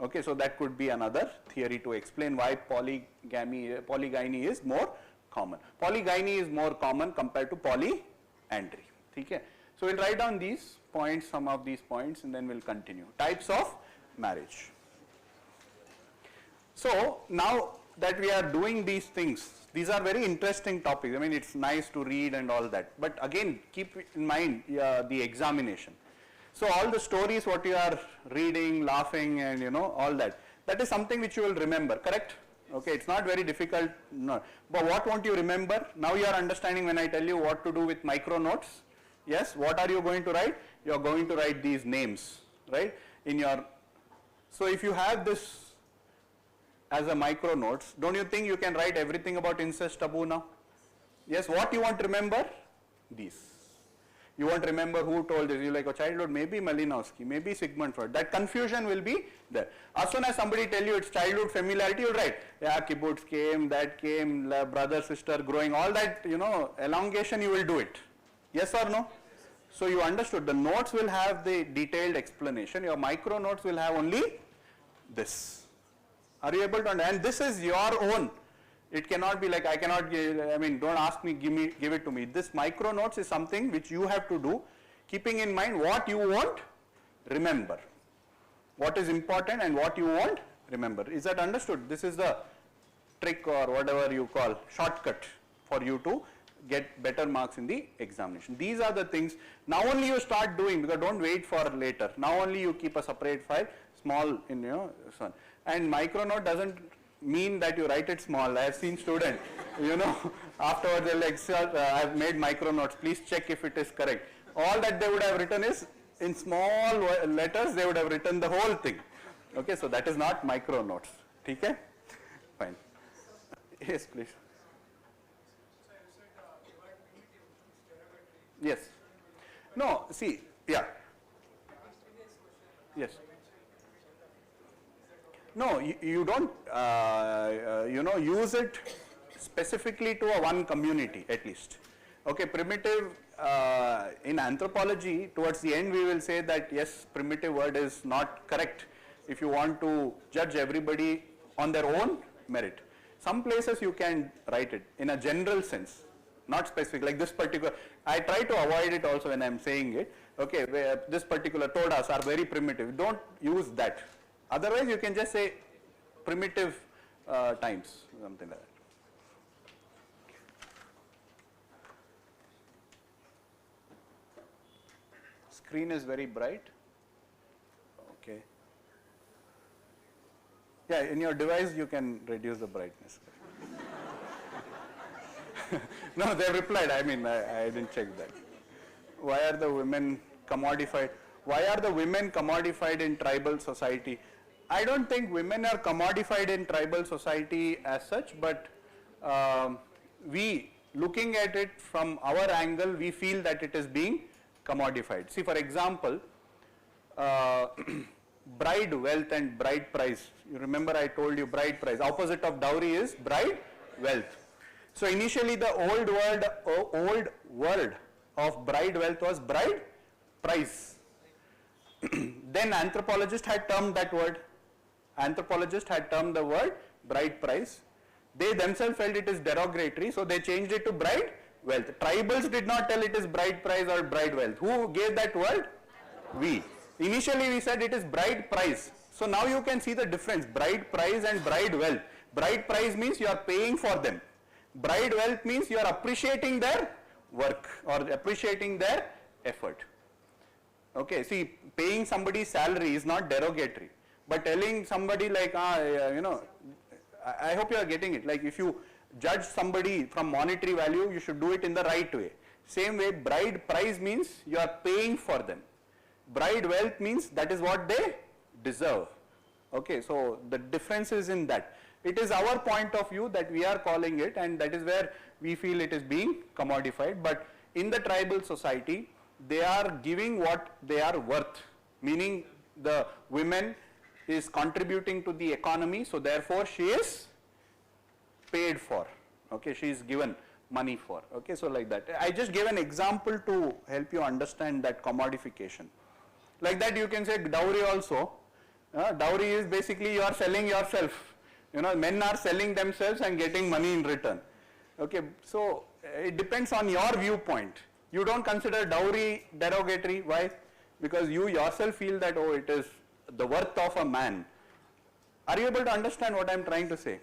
Okay, so that could be another theory to explain why polygyny is more common. Polygyny is more common compared to polyandry. Okay, so we'll write down these points, some of these points, and then we'll continue. Types of marriage. So now that we are doing these things, these are very interesting topics. It's nice to read and all that. But again, keep in mind the examination. So all the stories what you are reading, laughing, and all that, that is something which you will remember, correct? Okay, it's not very difficult. No. But what won't you remember? Now you are understanding when I tell you what to do with micro notes. Yes, what are you going to write? You are going to write these names, right? So if you have this as a micro notes, don't you think you can write everything about incest taboo now? Yes, what you want to remember? These. You won't remember who told this. You like a childhood, maybe Malinowski, maybe Sigmund Freud. That confusion will be there. As soon as somebody tell you it's childhood familiarity, you'll write, yeah, kibbutz came, that came, brother, sister, growing, all that, elongation, you will do it. Yes or no? So you understood. The notes will have the detailed explanation. Your micro notes will have only this. Are you able to understand? And this is your own. It cannot be like I cannot give, don't ask me, give it to me. This micro notes is something which you have to do, keeping in mind what you want remember. What is important and what you won't remember. Is that understood? This is the trick or whatever you call shortcut for you to get better marks in the examination. These are the things now only you start doing, because don't wait for later. Now only you keep a separate file, small in your son. And micronote doesn't mean that you write it small. I have seen students, afterwards they're like, sir, I have made micronotes, please check if it is correct. All that they would have written is in small letters, they would have written the whole thing. Okay, so that is not micronotes. Okay? Fine. Yes, please. Yes. No, see, yeah. Yes. No, you don't, use it specifically to a one community at least. Okay, primitive, in anthropology, towards the end we will say that yes, primitive word is not correct if you want to judge everybody on their own merit. Some places you can write it in a general sense, not specific, like this particular, I try to avoid it also when I am saying it, okay, where this particular todas are very primitive, don't use that. Otherwise you can just say primitive times, something like that. Screen is very bright. Okay. Yeah, in your device you can reduce the brightness. No, they replied, I didn't check that. Why are the women commodified? Why are the women commodified in tribal society? I don't think women are commodified in tribal society as such, but we, looking at it from our angle, we feel that it is being commodified. See, for example, bride wealth and bride price. You remember I told you bride price. Opposite of dowry is bride wealth. So initially the old word of bride wealth was bride price. Then anthropologists had termed that word. Anthropologists had termed the word bride price. They themselves felt it is derogatory, so they changed it to bride wealth. Tribals did not tell it is bride price or bride wealth. Who gave that word? We. Initially we said it is bride price. So now you can see the difference, bride price and bride wealth. Bride price means you are paying for them. Bride wealth means you are appreciating their work or appreciating their effort. Okay, see, paying somebody's salary is not derogatory, but telling somebody like, I hope you are getting it. Like if you judge somebody from monetary value, you should do it in the right way. Same way, bride price means you are paying for them. Bride wealth means that is what they deserve. Okay, so the difference is in that. It is our point of view that we are calling it, and that is where we feel it is being commodified. But in the tribal society, they are giving what they are worth, meaning the women is contributing to the economy, so therefore she is paid for. Okay, she is given money for. Okay, so like that. I just gave an example to help you understand that commodification. Like that you can say dowry also. Dowry is basically you are selling yourself. Men are selling themselves and getting money in return. Okay, so it depends on your viewpoint. You don't consider dowry derogatory. Why? Because you yourself feel that, oh, it is the worth of a man. Are you able to understand what I am trying to say?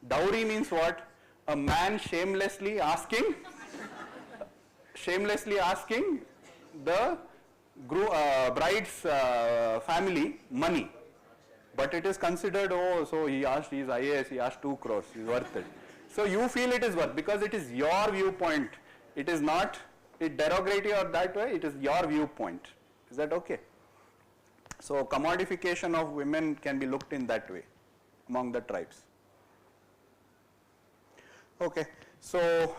Dowry means what? A man shamelessly asking the bride's family money. But it is considered, oh, so he asked, he is IAS, he asked 2 crores, he is worth it. So you feel it is worth, because it is your viewpoint. It is not derogatory or that way, it is your viewpoint. Is that okay? So commodification of women can be looked in that way among the tribes. Okay, so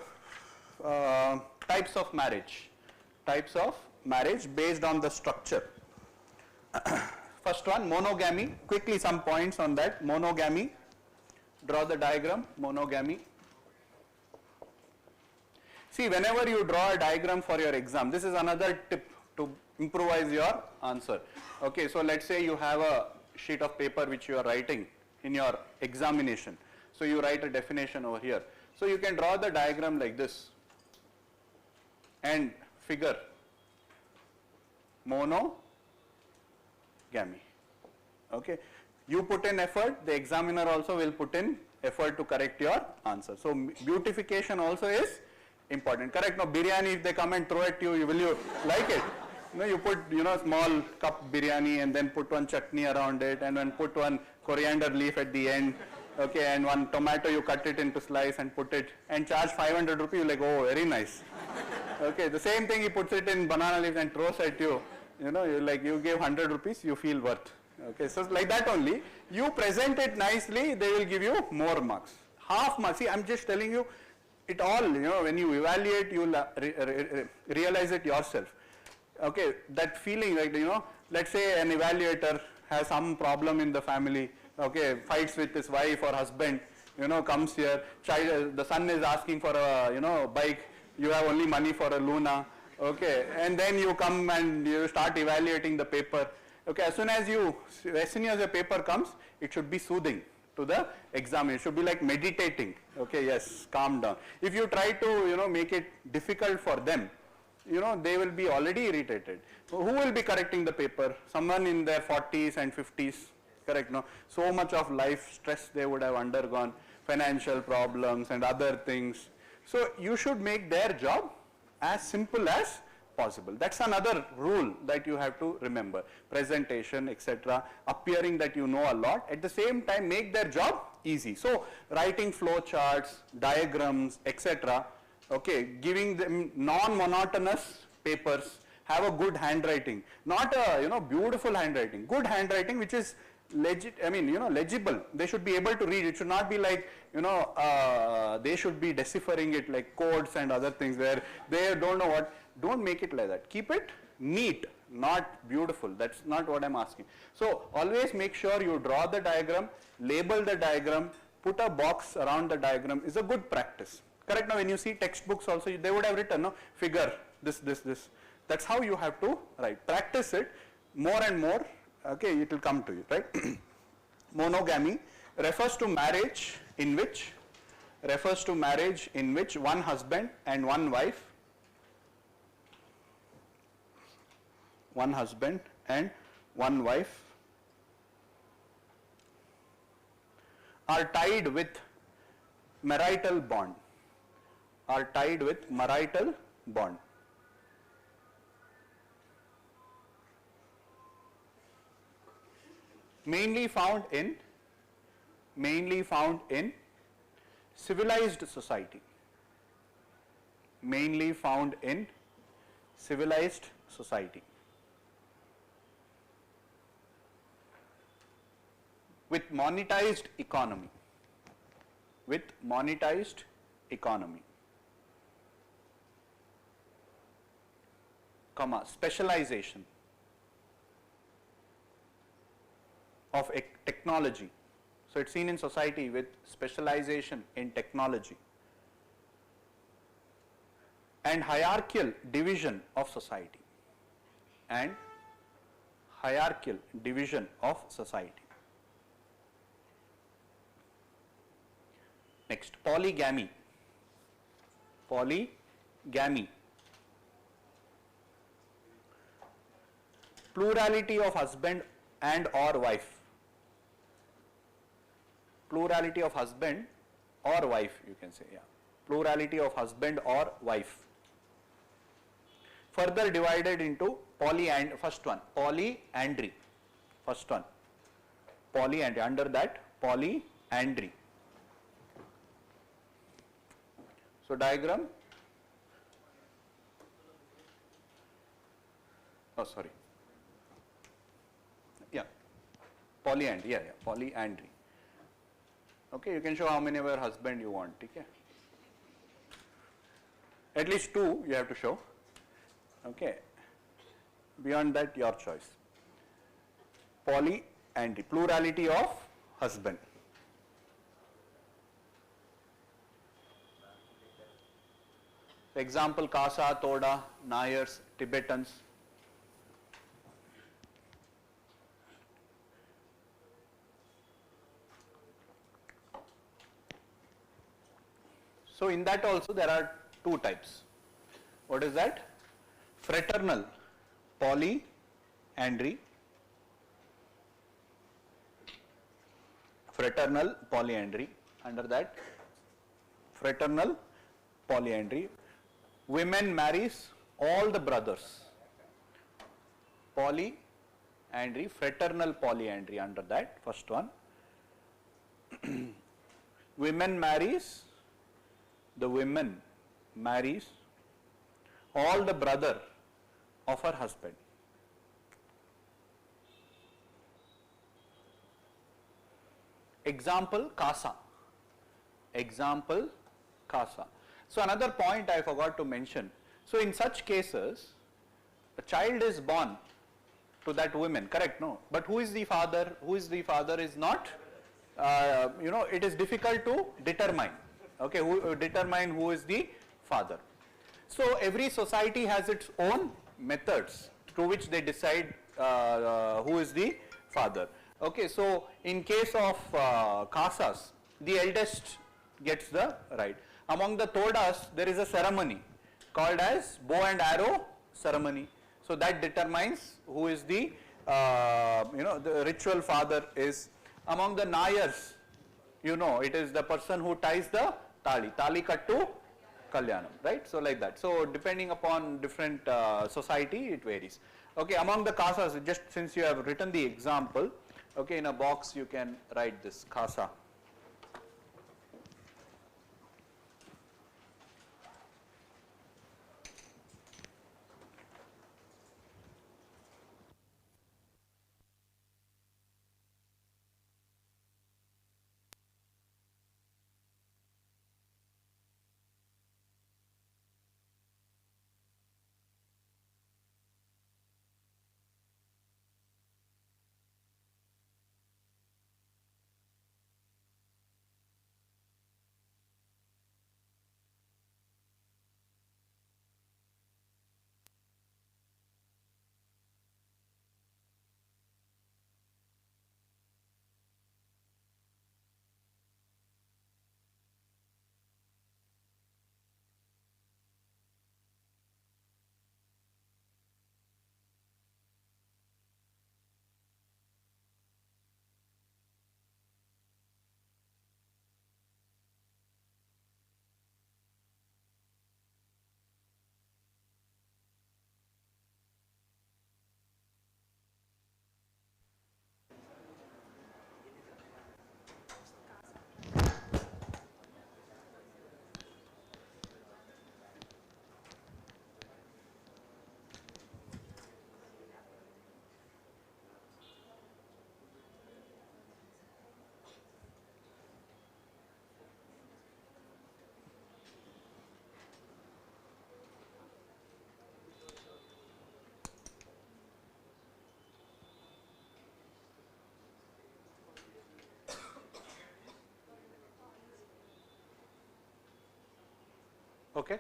types of marriage based on the structure. First one, monogamy. Quickly some points on that. Monogamy. Draw the diagram. Monogamy. See, whenever you draw a diagram for your exam, this is another tip to improvise your answer. Okay, so let's say you have a sheet of paper which you are writing in your examination. So you write a definition over here. So you can draw the diagram like this and figure mono monogamy. Okay, you put in effort, the examiner also will put in effort to correct your answer. So beautification also is important. Correct? Now biryani, if they come and throw at you, will you like it? No, you put, small cup biryani and then put one chutney around it and then put one coriander leaf at the end. Okay, and one tomato, you cut it into slice and put it and charge 500 rupees. You're like, oh, very nice. Okay, the same thing, he puts it in banana leaf and throws at you. You're like, you gave 100 rupees, you feel worth. Okay, so like that only. You present it nicely, they will give you more marks. Half marks. See, I'm just telling you, it all, when you evaluate, you will realize it yourself. Okay, that feeling, like, let's say an evaluator has some problem in the family, okay, fights with his wife or husband, comes here, the son is asking for a, bike, you have only money for a Luna, okay, and then you come and you start evaluating the paper. Okay, as soon as the paper comes, it should be soothing to the examiner. It should be like meditating. Okay, yes, calm down. If you try to, make it difficult for them, they will be already irritated. So who will be correcting the paper? Someone in their 40s and 50s, correct? No, so much of life stress they would have undergone, financial problems and other things. So you should make their job as simple as possible. That's another rule that you have to remember. Presentation, etc., appearing that you know a lot. At the same time, make their job easy. So writing flow charts, diagrams, etc., okay, giving them non-monotonous papers, have a good handwriting, not a beautiful handwriting, good handwriting which is legible. They should be able to read. It should not be like they should be deciphering it like codes and other things where they don't know what. Don't make it like that. Keep it neat, not beautiful. That's not what I'm asking. So always make sure you draw the diagram, label the diagram, put a box around the diagram is a good practice. Correct? Now when you see textbooks also, they would have written, figure, this. That's how you have to write. Practice it more and more, okay, it will come to you, right? Monogamy refers to marriage in which one husband and one wife are tied with marital bond. Mainly found in civilized society. With monetized economy. Comma, specialization of technology. So it's seen in society with specialization in technology and hierarchical division of society. Next, polygamy. Plurality of husband and or wife. Plurality of husband or wife, you can say, yeah. Plurality of husband or wife. Further divided into polyandry. Under that, polyandry. So diagram. Oh, sorry. Yeah. Polyandry. Polyandry. Okay, you can show how many of your husband you want. Okay. At least 2 you have to show. Okay. Beyond that, your choice. Polyandry. Plurality of husband. Example, Kasa, Toda, Nayars, Tibetans. So in that also there are 2 types. What is that? Fraternal polyandry fraternal polyandry. Under that, fraternal polyandry, women marries all the brothers. Polyandry, fraternal polyandry under that, first one. Women marries all the brother of her husband. Example, CASA. Example, CASA. So another point I forgot to mention. So in such cases, a child is born to that woman, correct? No. But who is the father? Who is the father is not, it is difficult to determine. Okay, determine who is the father. So every society has its own methods through which they decide who is the father. Okay, so in case of CASAs, the eldest gets the right. Among the Todas, there is a ceremony called as bow and arrow ceremony. So that determines who is the, the ritual father is. Among the Nayars, it is the person who ties the tali kattu kalyanam, right? So like that. So depending upon different society, it varies. Okay, among the CASAs, just since you have written the example, okay, in a box you can write this CASA. Okay.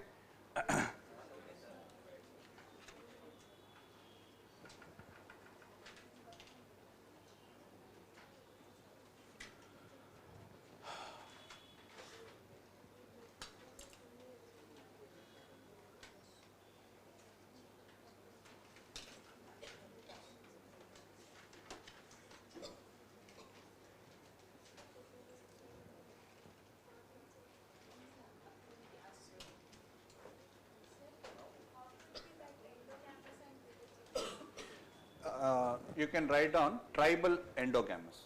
You can write down tribal endogamous.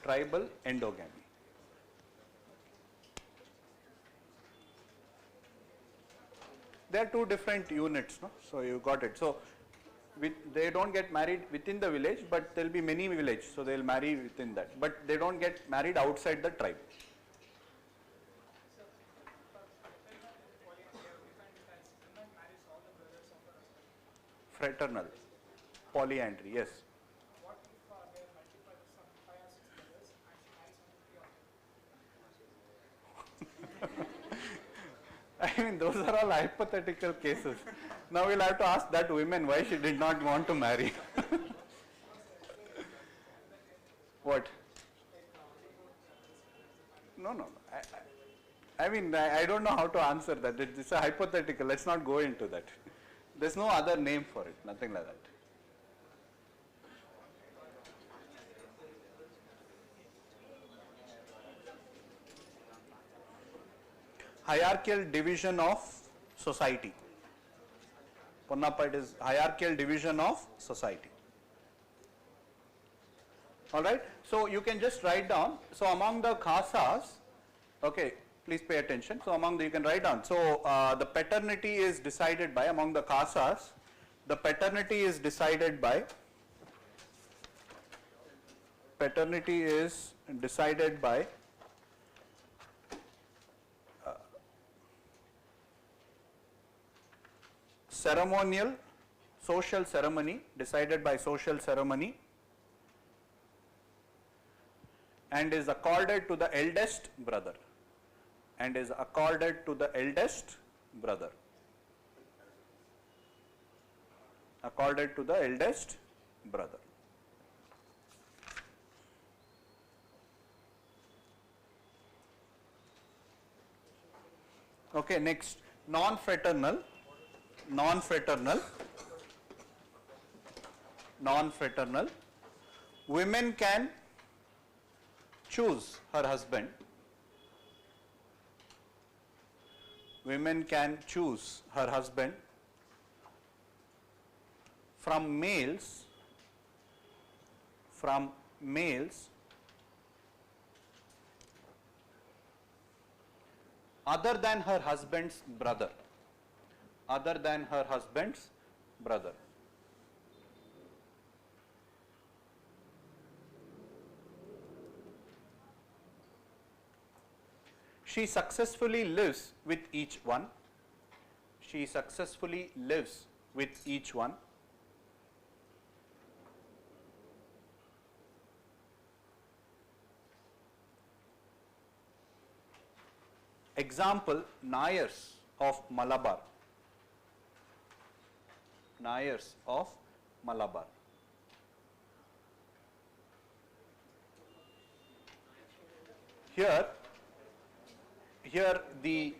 Tribal endogamy. There are two different units, no? So you got it. So they don't get married within the village, but there will be many villages, so they will marry within that. But they don't get married outside the tribe. Fraternal polyandry, yes. What if there are multiple, some 5 or 6 brothers and she marries only 3 of them? I mean, those are all hypothetical cases. Now we'll have to ask that woman why she did not want to marry. What? No. I mean, I don't know how to answer that. It's a hypothetical. Let's not go into that. There's no other name for it, nothing like that. hierarchical division of society. Ponnappa, it is hierarchical division of society. Alright, so you can just write down, so among the khasas, okay, please pay attention, so among the, you can write down, so the paternity is decided by, among the khasas, the paternity is decided by, paternity is decided by ceremonial, social ceremony, decided by social ceremony, and is accorded to the eldest brother, and is accorded to the eldest brother, accorded to the eldest brother. Okay, next, non-fraternal, non-fraternal, non-fraternal, women can choose her husband, women can choose her husband from males other than her husband's brother, other than her husband's brother. She successfully lives with each one. She successfully lives with each one. Example, Nayars of Malabar. Nayars of Malabar. Here the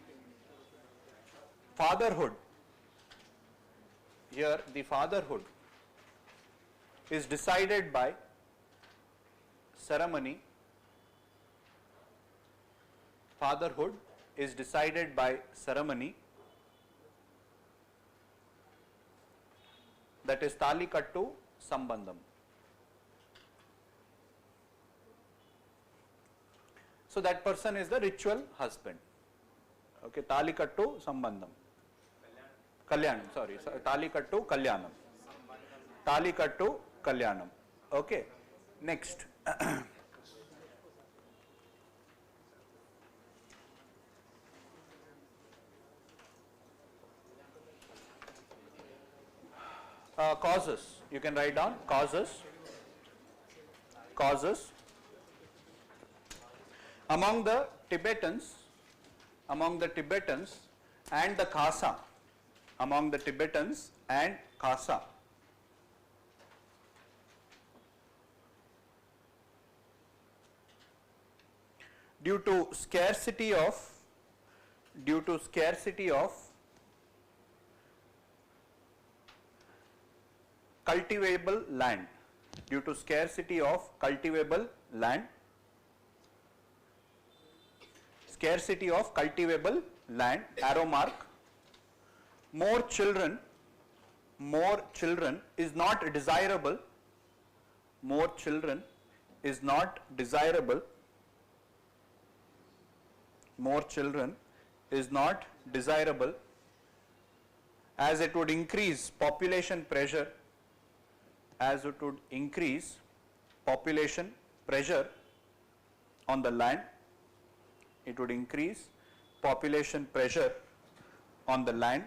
fatherhood, here the fatherhood is decided by ceremony. Fatherhood is decided by ceremony, that is Talikattu Sambandham. So that person is the ritual husband. Okay, Talikattu Sambandham. Kalyanam, sorry, Talikattu Kalyanam. Talikattu Kalyanam. Okay, next. Causes, you can write down causes. Causes. Among the Tibetans and the Khasa, among the Tibetans and Khasa, due to scarcity of cultivable land, due to scarcity of cultivable land, scarcity of cultivable land, arrow mark, more children is not desirable, more children is not desirable, more children is not desirable, as it would increase population pressure, as it would increase population pressure on the land, it would increase population pressure on the land,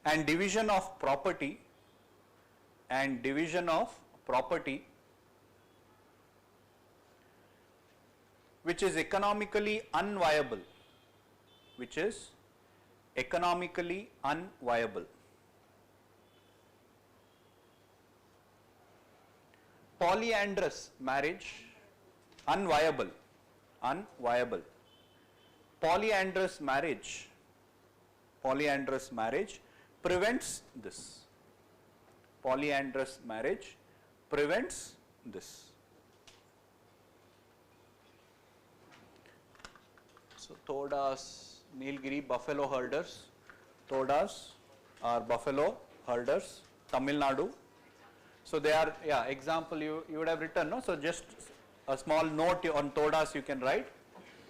and division of property, which is economically unviable, which is economically unviable. Polyandrous marriage, unviable. Polyandrous marriage prevents this. Polyandrous marriage prevents this. So Todas, Nilgiri, buffalo herders. Todas are buffalo herders, Tamil Nadu. So they are, yeah, example you would have written, no? So just a small note on Todas you can write.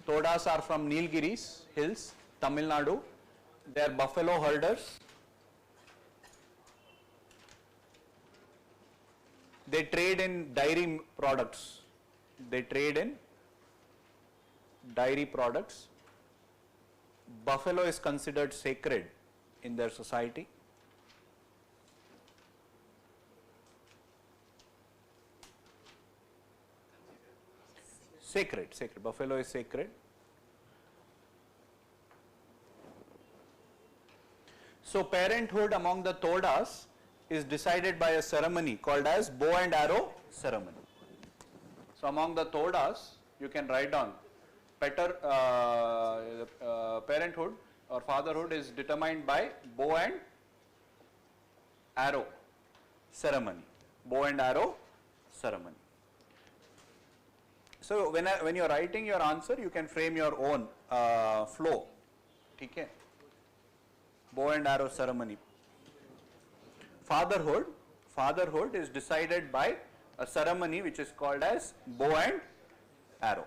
Todas are from Nilgiris hills, Tamil Nadu. They are buffalo herders. They trade in dairy products. They trade in dairy products. Buffalo is considered sacred in their society. Sacred. Buffalo is sacred. So parenthood among the Todas is decided by a ceremony called as bow and arrow ceremony. So among the Todas, you can write down parenthood or fatherhood is determined by bow and arrow ceremony. Bow and arrow ceremony. So when you are writing your answer, you can frame your own flow. Okay? Bow and arrow ceremony. Fatherhood is decided by a ceremony which is called as bow and arrow.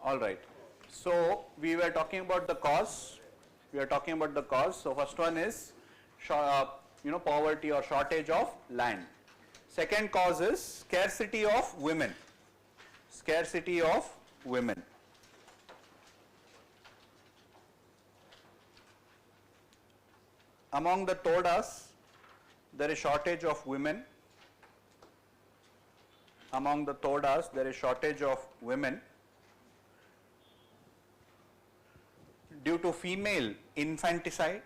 All right. So we were talking about the cause. So first one is poverty or shortage of land. Second cause is scarcity of women. Among the Todas, there is shortage of women. Due to female infanticide,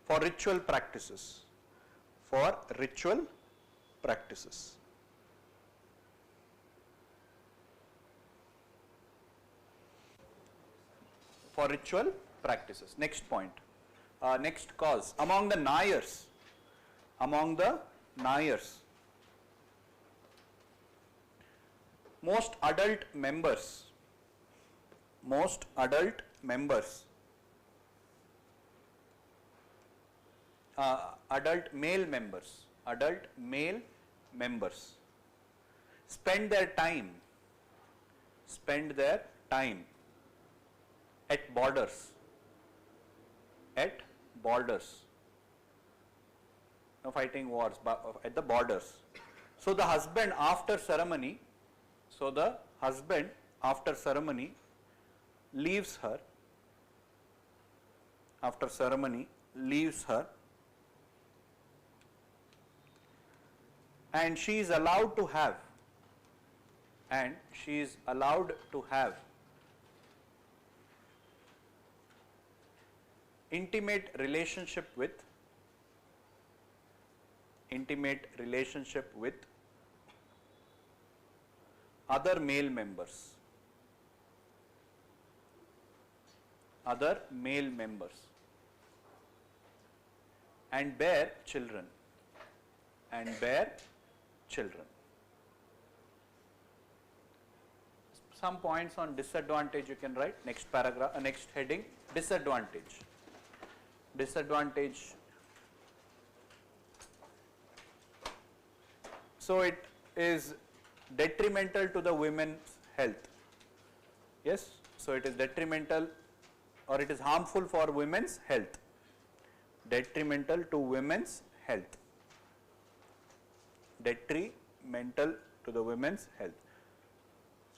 for ritual practices. Next point. Next cause. Among the Nayars. Most adult male members spend their time at borders. Fighting wars at the borders. So the husband after ceremony leaves her. And she is allowed to have intimate relationship with other male members. And bear children. Some points on disadvantage you can write. Next paragraph, next heading, disadvantage. So it is detrimental to the women's health. Yes, so it is detrimental or it is harmful for women's health. Detrimental to women's health.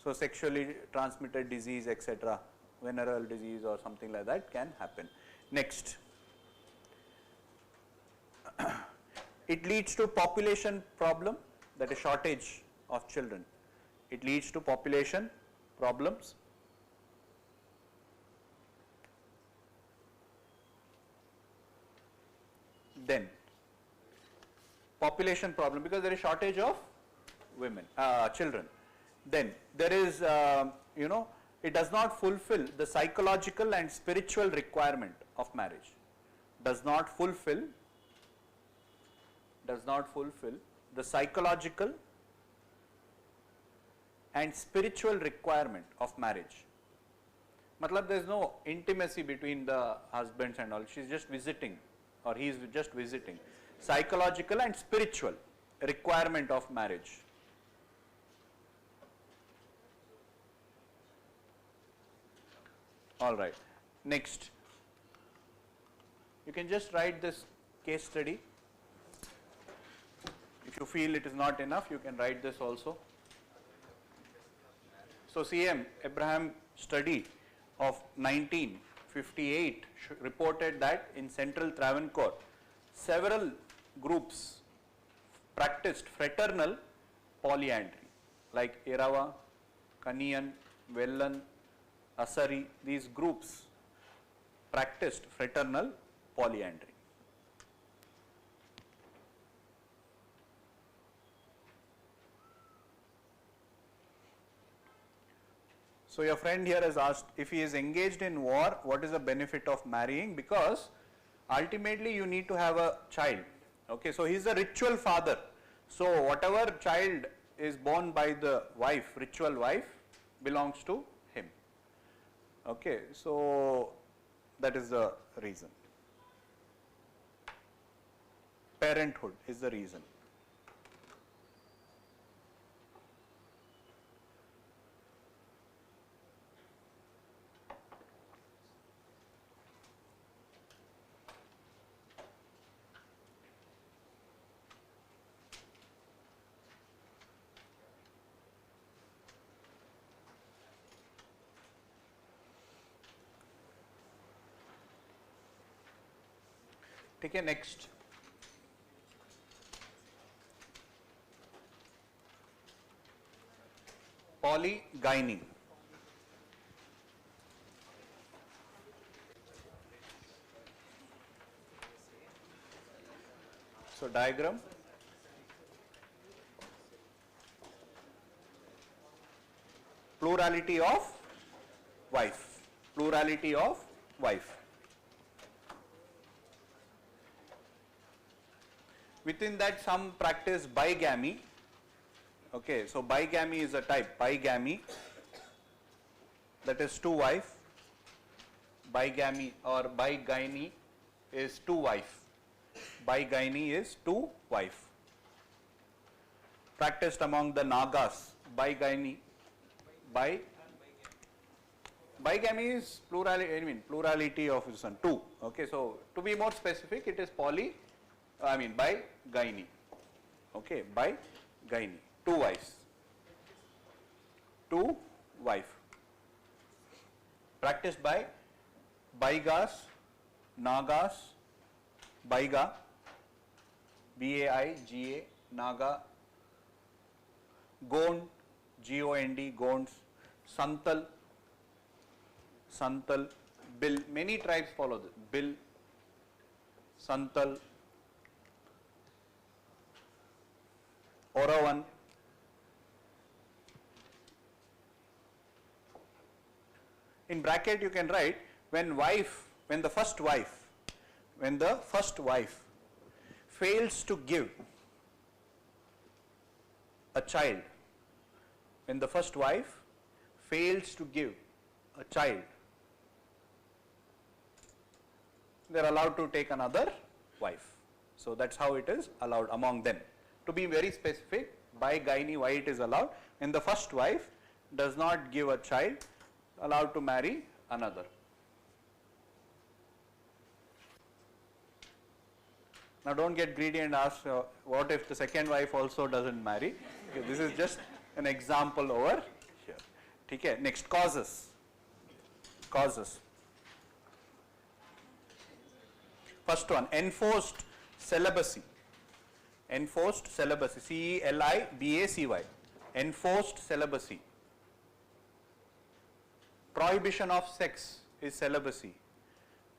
So sexually transmitted disease, etc., venereal disease or something like that can happen. Next. It leads to population problem, that is shortage of children. It leads to population problems. Then population problem because there is shortage of children. then there is, it does not fulfill the psychological and spiritual requirement of marriage. Does not fulfill the psychological and spiritual requirement of marriage. Matlab, there is no intimacy between the husbands and all. She is just visiting, or he is just visiting. Psychological and spiritual requirement of marriage. All right. Next, you can just write this case study. If you feel it is not enough, you can write this also. So CM Abraham study of 1958 reported that in Central Travancore, several groups practiced fraternal polyandry, like Irava, Kaniyan, Vellan, Asari. These groups practiced fraternal polyandry. So your friend here has asked, if he is engaged in war, what is the benefit of marrying? Because ultimately you need to have a child. Okay, so he is a ritual father. So whatever child is born by the wife, ritual wife, belongs to him. Okay, so that is the reason. Parenthood is the reason. ठीक है, next. Polygyny. So diagram. Plurality of wife. Plurality of wife. Within that, some practice bigamy. Okay, so bigamy is a type. Bigamy, that is two wife. Bigamy or bigyny is two wife. Bigyny is two wife. Practiced among the Nagas. Bigyny. Bigamy is plurality. Plurality of two. Okay, so to be more specific, it is bigyny. Okay, bigyny. Two wives. Two wife. Practiced by Baigas, Nagas, Baiga, B-A-I-G-A, Naga, Gond, G-O-N-D, Gonds, Santal, Bil. Many tribes follow this. Bil, Santal, Oravan. In bracket you can write when the first wife fails to give a child, when the first wife fails to give a child, they are allowed to take another wife. So that's how it is allowed among them. To be very specific, bigyny, why it is allowed? When the first wife does not give a child, allowed to marry another. Now don't get greedy and ask what if the second wife also doesn't marry. Okay, this is just an example over here. Okay, next, causes. First one, enforced celibacy. Enforced celibacy, C-E-L-I-B-A-C-Y. Enforced celibacy. Prohibition of sex is celibacy.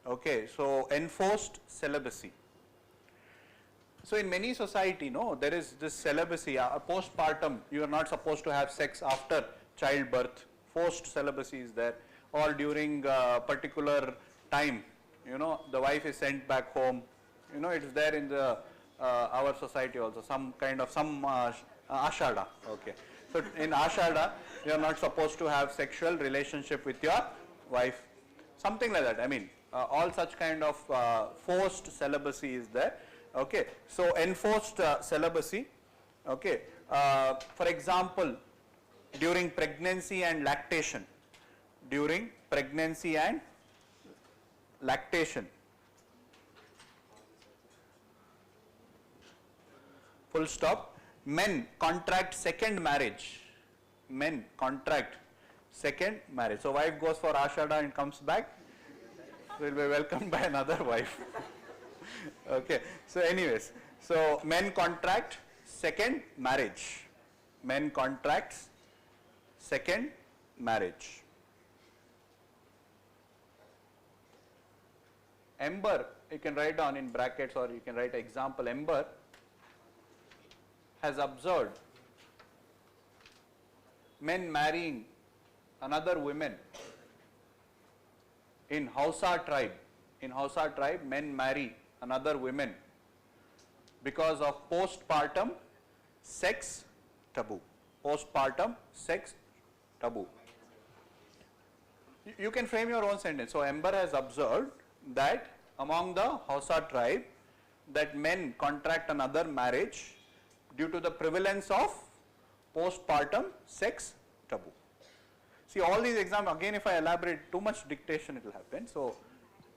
Okay, so enforced celibacy. So in many society, no, there is this celibacy, postpartum, you are not supposed to have sex after childbirth, forced celibacy is there, or during particular time, you know, the wife is sent back home, you know, it is there in the our society also, some kind of, ashada, okay. So in ashada, you are not supposed to have sexual relationship with your wife, something like that, I mean, all such kind of forced celibacy is there. Okay, so enforced celibacy, okay, for example, during pregnancy and lactation, full stop, men contract second marriage, so wife goes for ashada and comes back, will be welcomed by another wife. Okay, so anyways, so men contract second marriage. Ember, you can write down in brackets or you can write example. Ember has observed men marrying another women in Hausa tribe. In Hausa tribe, men marry another women because of postpartum sex taboo. You can frame your own sentence. So Ember has observed that among the Hausa tribe, that men contract another marriage due to the prevalence of postpartum sex taboo. See, all these examples, again if I elaborate too much dictation it will happen. So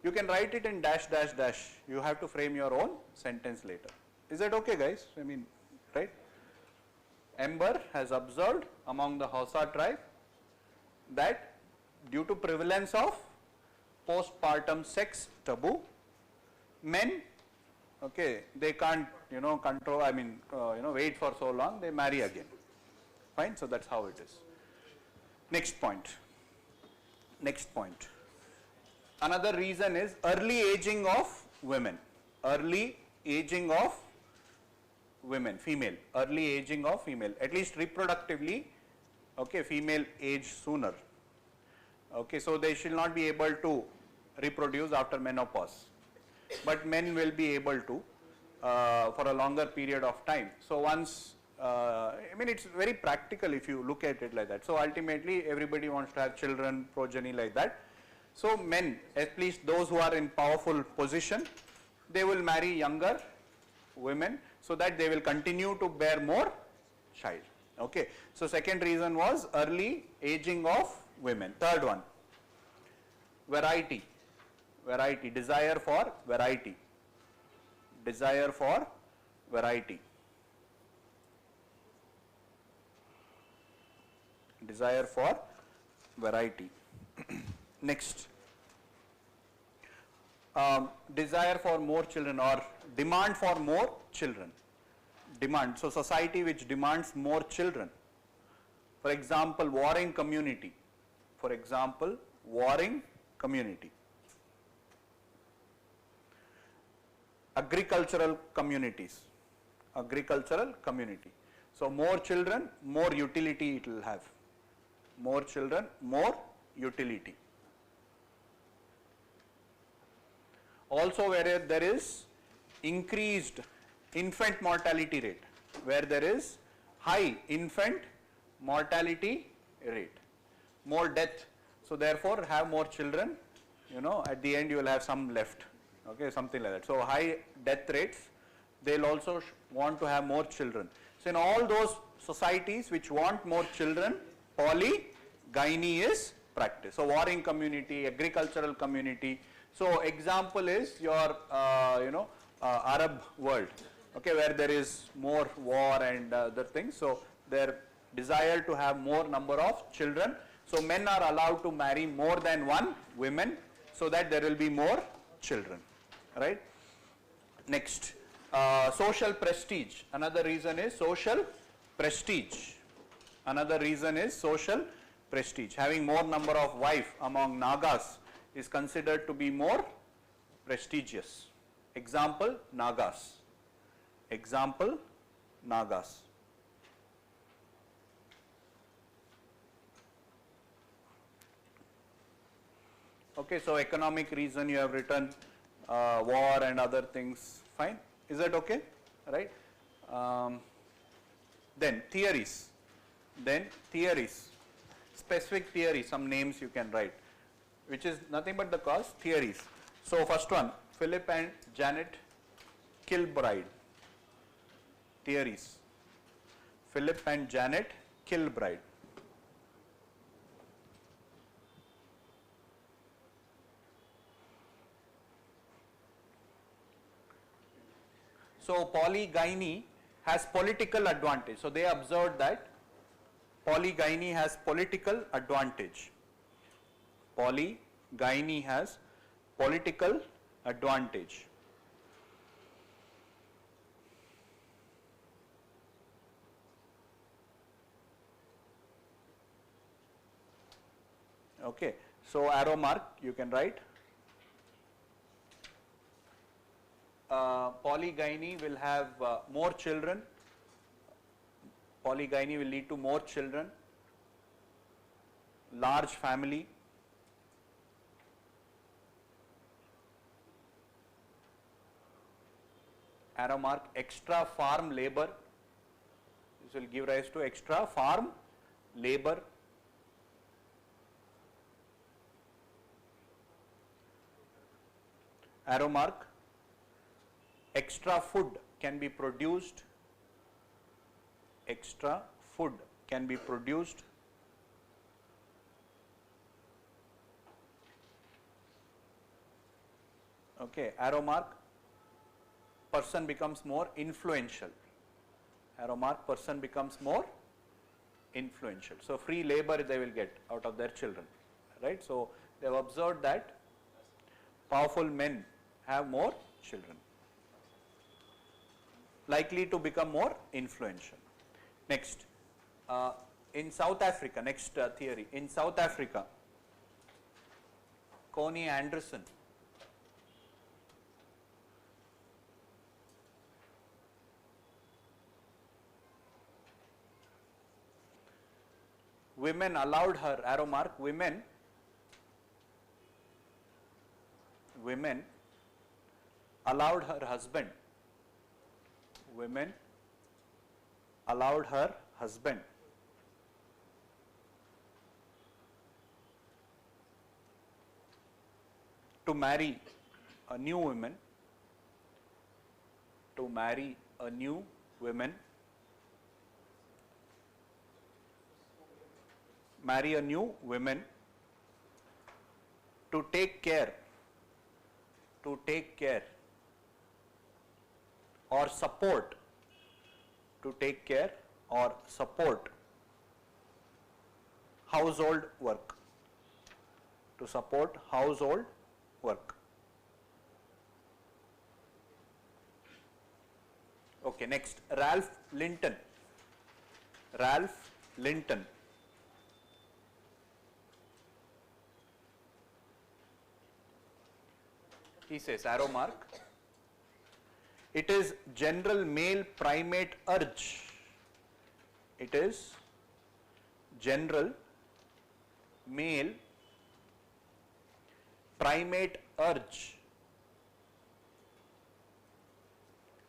you can write it in dash dash dash. You have to frame your own sentence later. Is that okay, guys? I mean, right? Ember has observed among the Hausa tribe that due to prevalence of postpartum sex taboo, men, okay, they can't, you know, control, I mean, wait for so long, they marry again. Fine, so that's how it is. Next point. Another reason is early aging of women. Female. Early aging of female. At least reproductively, okay, female age sooner. Okay, so they shall not be able to reproduce after menopause. But men will be able to for a longer period of time. So once, I mean, it's very practical if you look at it like that. So ultimately, everybody wants to have children, progeny like that. So men, at least those who are in powerful position, they will marry younger women so that they will continue to bear more child. Okay. So second reason was early aging of women. Third one, variety, desire for variety. Next, desire for more children or demand for more children. So society which demands more children. For example, warring community. Agricultural community. So more children, more utility it will have. More children, more utility. Also where there is increased infant mortality rate, where there is high infant mortality rate, more death. So therefore have more children, at the end you will have some left, okay, something like that. So high death rates, they'll also want to have more children. So in all those societies which want more children, polygyny is practiced. So warring community, agricultural community. So example is your, Arab world, okay, where there is more war and other things. So their desire to have more number of children. So men are allowed to marry more than one women so that there will be more children, right? Next, social prestige. Another reason is social prestige. Having more number of wife among Nagas is considered to be more prestigious. Example, Nagas. Example, Nagas. Okay, so economic reason you have written war and other things, fine. Is that okay? Right? Then theories. Specific theory, some names you can write, which is nothing but the cause, theories. So first one, Philip and Janet Kilbride. Theories. Philip and Janet Kilbride. So polygyny has political advantage. So they observed that polygyny has political advantage. Polygyny has political advantage. Okay, so arrow mark you can write. Polygyny will have more children. Polygyny will lead to more children, large family, arrow mark, extra farm labor. This will give rise to extra farm labor. Arrow mark, extra food can be produced. Extra food can be produced. Okay, arrow mark, person becomes more influential. Arrow mark, person becomes more influential. So free labor they will get out of their children, right? So they have observed that powerful men have more children, likely to become more influential. Next, in South Africa, next theory, in South Africa, Connie Anderson. Women allowed her, arrow mark, women allowed her husband. Women allowed her husband to marry a new woman, to marry a new woman, marry a new woman, to take care or support, to take care or support household work, to support household work. Okay, next, Ralph Linton. Ralph Linton. He says, arrow mark, it is general male primate urge. It is general male primate urge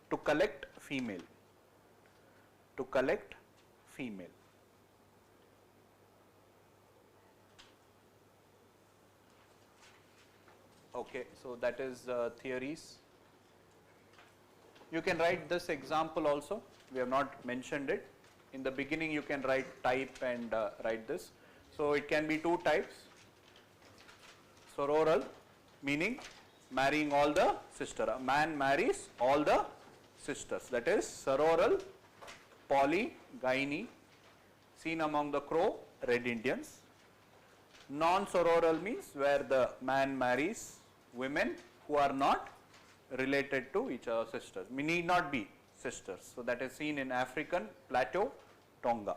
to collect female. To collect female. Okay, so that is theories. You can write this example also. We have not mentioned it. In the beginning, you can write type and write this. So it can be two types. Sororal, meaning marrying all the sisters. A man marries all the sisters. That is sororal polygyny, seen among the Crow Red Indians. Non-sororal means where the man marries women who are not related to each other, sisters. We need not be sisters. So that is seen in African Plateau, Tonga.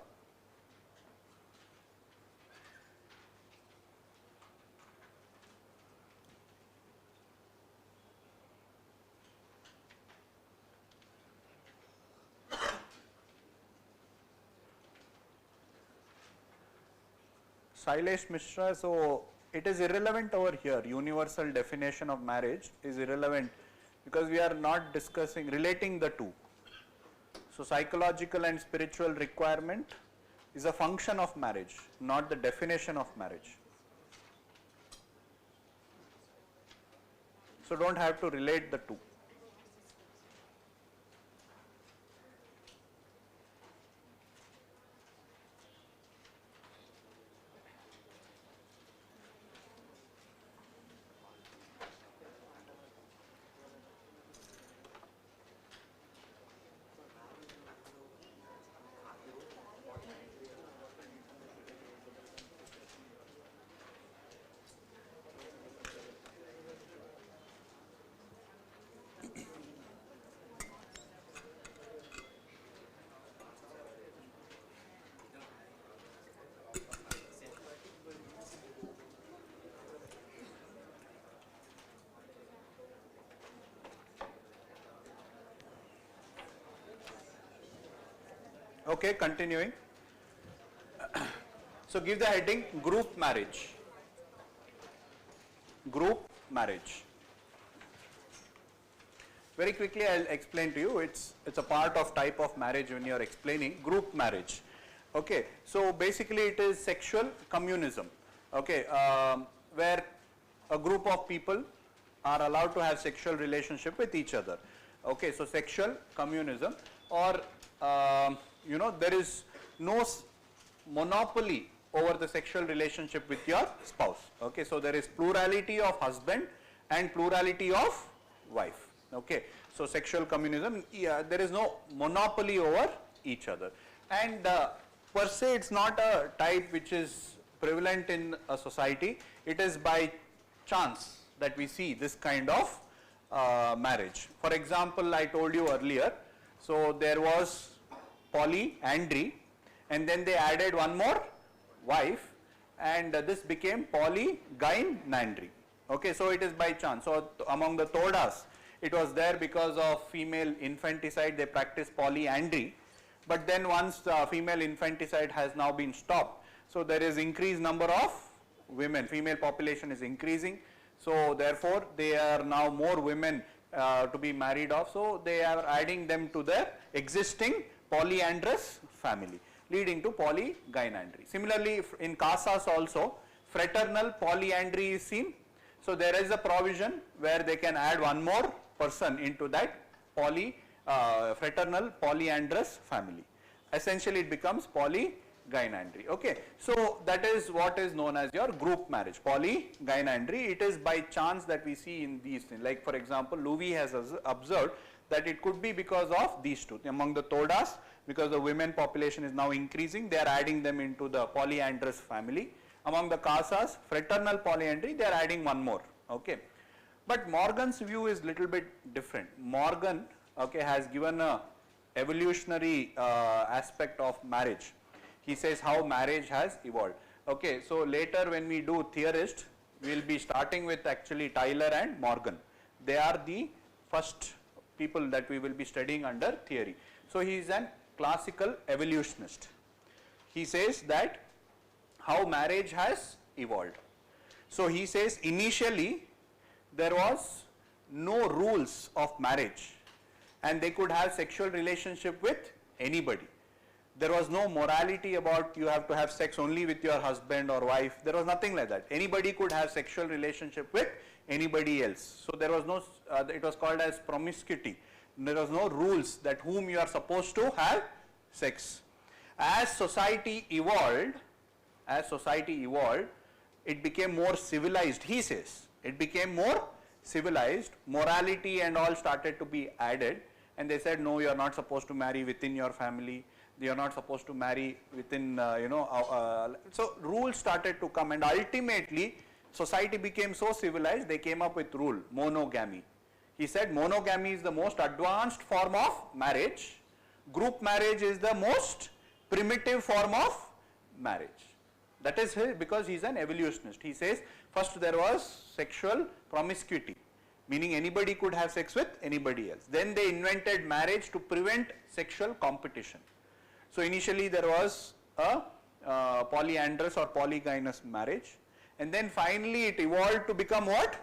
Sailesh Mishra, so it is irrelevant over here. Universal definition of marriage is irrelevant because we are not discussing, relating the two. So psychological and spiritual requirement is a function of marriage, not the definition of marriage. So don't have to relate the two. Okay, continuing. So give the heading group marriage. Group marriage. Very quickly I'll explain to you, it's a part of type of marriage when you are explaining group marriage. Okay, so basically it is sexual communism. Okay, where a group of people are allowed to have sexual relationship with each other. Okay, so sexual communism, or there is no monopoly over the sexual relationship with your spouse. Okay, so there is plurality of husband and plurality of wife. Okay, so sexual communism, there is no monopoly over each other, and per se it's not a type which is prevalent in a society. It is by chance that we see this kind of marriage. For example, I told you earlier, so there was polyandry, and then they added one more wife, and this became polygynandry. Okay, so it is by chance. So among the Todas, it was there because of female infanticide, they practiced polyandry, but then once female infanticide has now been stopped, so there is increased number of women, female population is increasing, so therefore they are now more women to be married off, so they are adding them to their existing polyandrous family, leading to polygynandry. Similarly, in CASAs also, fraternal polyandry is seen. So there is a provision where they can add one more person into that fraternal polyandrous family. Essentially it becomes polygynandry. Okay, so that is what is known as your group marriage, polygynandry. It is by chance that we see in these things. Like for example, Louis has observed that it could be because of these two. Among the Todas, because the women population is now increasing, they are adding them into the polyandrous family. Among the CASAs, fraternal polyandry, they are adding one more. Okay, but Morgan's view is little bit different. Morgan, okay, has given a evolutionary aspect of marriage. He says how marriage has evolved. Okay, so later when we do theorist, we will be starting with actually Tyler and Morgan. They are the first people that we will be studying under theory. So he is an classical evolutionist. He says that how marriage has evolved. So he says initially there was no rules of marriage and they could have sexual relationship with anybody. There was no morality about you have to have sex only with your husband or wife. There was nothing like that. Anybody could have sexual relationship with anybody else. So there was no, it was called as promiscuity. There was no rules that whom you are supposed to have sex. As society evolved, it became more civilized, he says. It became more civilized, morality and all started to be added, and they said no, you are not supposed to marry within your family, you are not supposed to marry within, so rules started to come, and ultimately society became so civilized, they came up with rule, monogamy. He said monogamy is the most advanced form of marriage, group marriage is the most primitive form of marriage. That is because he is an evolutionist. He says first there was sexual promiscuity, meaning anybody could have sex with anybody else. Then they invented marriage to prevent sexual competition. So initially there was a polyandrous or polygynous marriage, and then finally it evolved to become what?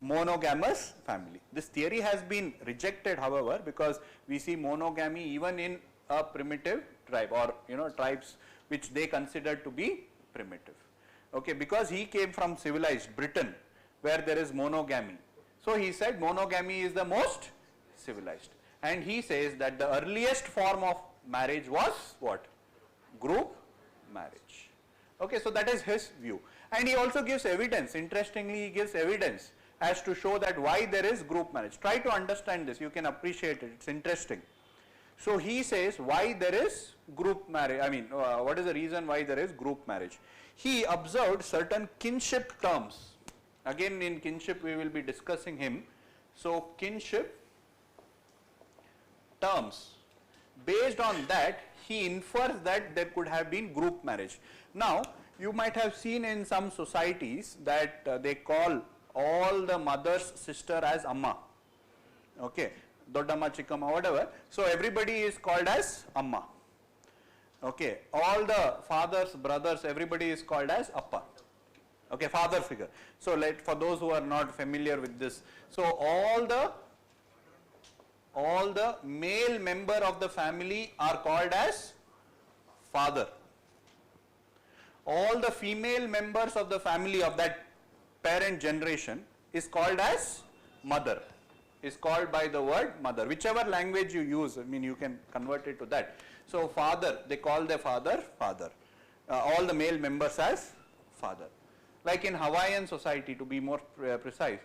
Monogamous family. This theory has been rejected, however, because we see monogamy even in a primitive tribe, or tribes which they consider to be primitive. Okay, because he came from civilized Britain where there is monogamy. So he said monogamy is the most civilized, and he says that the earliest form of marriage was what? Group marriage. Okay, so that is his view, and he also gives evidence. Interestingly, he gives evidence as to show that why there is group marriage. Try to understand this, you can appreciate it, it's interesting. So he says why there is group marriage, what is the reason why there is group marriage. He observed certain kinship terms. Again, in kinship we will be discussing him. So kinship terms, based on that he infers that there could have been group marriage. Now you might have seen in some societies that they call all the mother's sister as Amma. Okay, Doddamma, Chikkama, whatever. So everybody is called as Amma. Okay, all the fathers, brothers, everybody is called as Appa. Okay, father figure. So for those who are not familiar with this, so all the male member of the family are called as father. All the female members of the family of that parent generation is called as mother, is called by the word mother. Whichever language you use, you can convert it to that. So father, they call their father, father. All the male members as father. Like in Hawaiian society, to be more precise,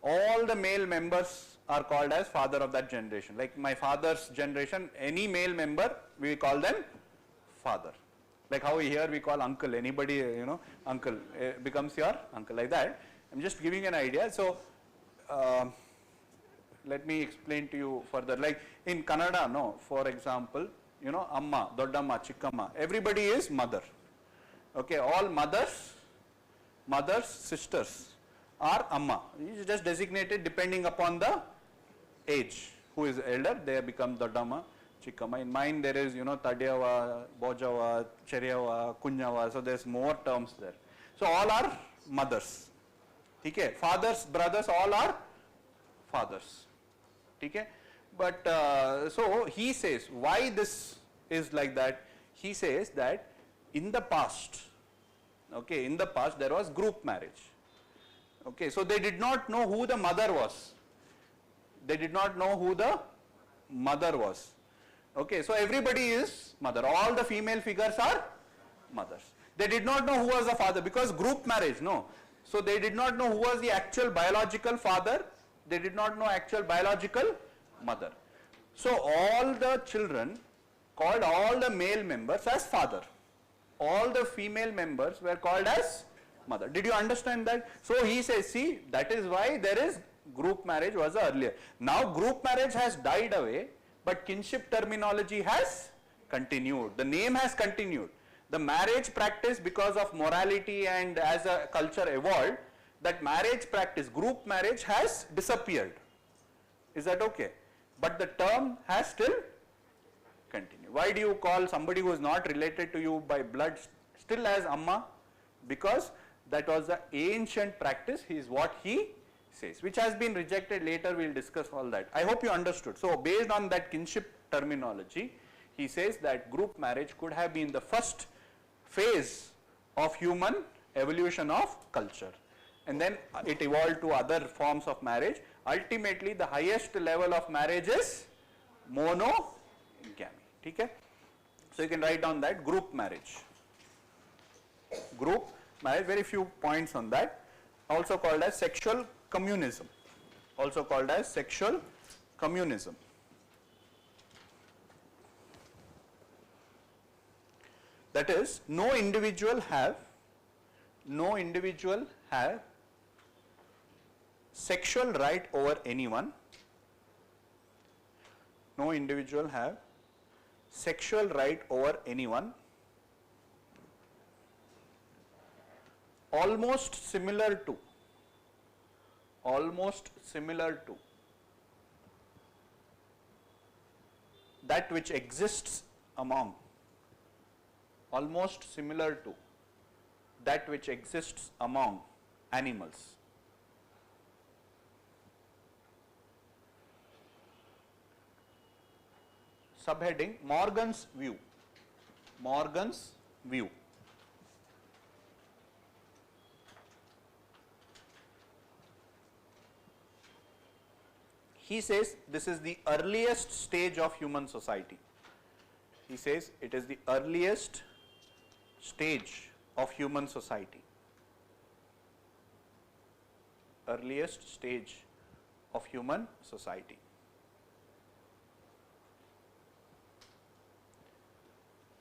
all the male members are called as father of that generation. Like my father's generation, any male member, we call them father. Like how here we call uncle, anybody, uncle becomes your uncle, like that. I'm just giving an idea. So let me explain to you further. Like in Kannada, for example, Amma, Doddamma, Chikkama, everybody is mother. Okay, all mothers, sisters are Amma. You just designate it depending upon the age. Who is elder, they become Doddamma, Chikkama. In mine there is, Tadiyava, Bojava, Cheryava, Kunyava, so there's more terms there. So all are mothers. Okay, fathers, brothers, all are fathers. Okay, but so he says why this is like that. He says that in the past, okay, in the past there was group marriage. Okay, so they did not know who the mother was. They did not know who the mother was. Okay, so everybody is mother. All the female figures are mothers. They did not know who was the father because group marriage, no. So they did not know who was the actual biological father. They did not know actual biological mother. So all the children called all the male members as father. All the female members were called as mother. Did you understand that? So he says, see, that is why there is group marriage was earlier. Now group marriage has died away, but kinship terminology has continued. The name has continued. The marriage practice, because of morality and as a culture evolved, that marriage practice, group marriage, has disappeared. Is that okay? But the term has still continued. Why do you call somebody who is not related to you by blood still as Amma? Because that was the ancient practice, is what he says, which has been rejected later. We will discuss all that. I hope you understood. So based on that kinship terminology, he says that group marriage could have been the first phase of human evolution of culture, and then it evolved to other forms of marriage. Ultimately the highest level of marriage is monogamy. Okay? So you can write down that group marriage. Group marriage, very few points on that. Also called as sexual communism. Also called as sexual communism. That is, no individual have sexual right over anyone. No individual have sexual right over anyone. Almost similar to that which exists among almost similar to that which exists among animals. Subheading Morgan's view. Morgan's view. He says this is the earliest stage of human society. He says it is the earliest stage of human society. Earliest stage of human society.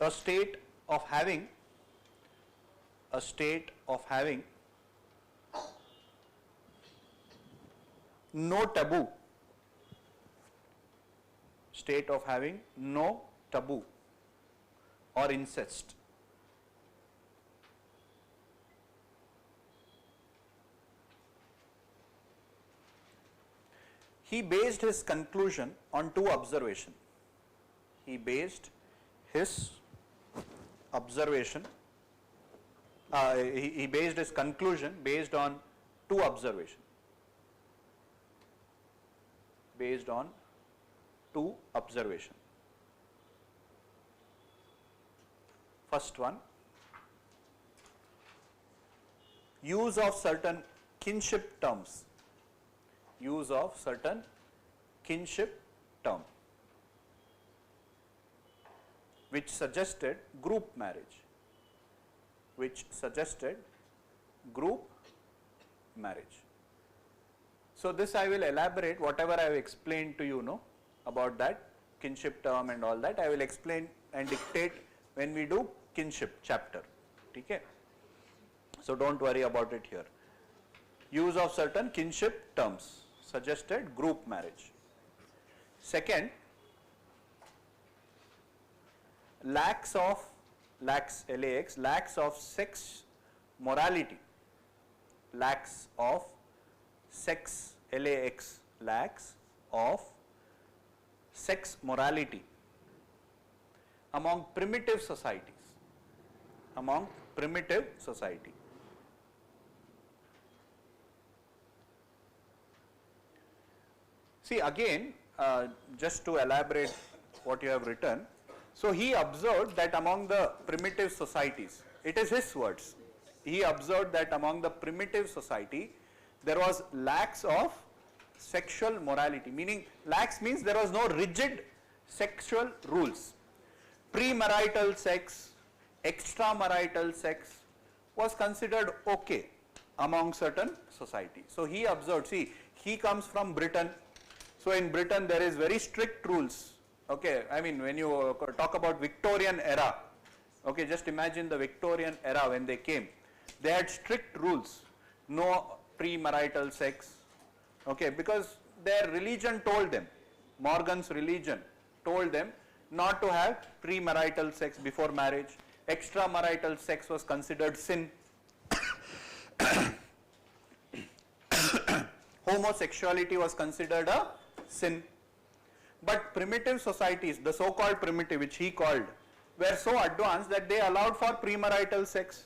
A state of having no taboo. State of having no taboo or incest. He based his conclusion on two observations. He based his observation, he based his conclusion based on two observations. Based on two observations. First one, use of certain kinship terms. Use of certain kinship term which suggested group marriage. Which suggested group marriage. So this I will elaborate whatever I have explained to you, about that kinship term and all that. I will explain and dictate when we do kinship chapter. Okay? So don't worry about it here. Use of certain kinship terms suggested group marriage. Second, lacks of sex morality. Lacks of sex lacks of sex morality among primitive societies. Among primitive society. See again, just to elaborate what you have written. So he observed that among the primitive societies, it is his words, he observed that among the primitive society there was lacks of sexual morality, meaning lax means there was no rigid sexual rules. Premarital sex, extramarital sex was considered okay among certain societies. So he observed, see, he comes from Britain. So in Britain there is very strict rules. Okay, I mean when you talk about Victorian era, okay, just imagine the Victorian era when they came. They had strict rules, no premarital sex, okay, because their religion told them, Morgan's religion told them not to have premarital sex before marriage. Extramarital sex was considered sin. Homosexuality was considered a sin. But primitive societies, the so-called primitive, which he called, were so advanced that they allowed for premarital sex,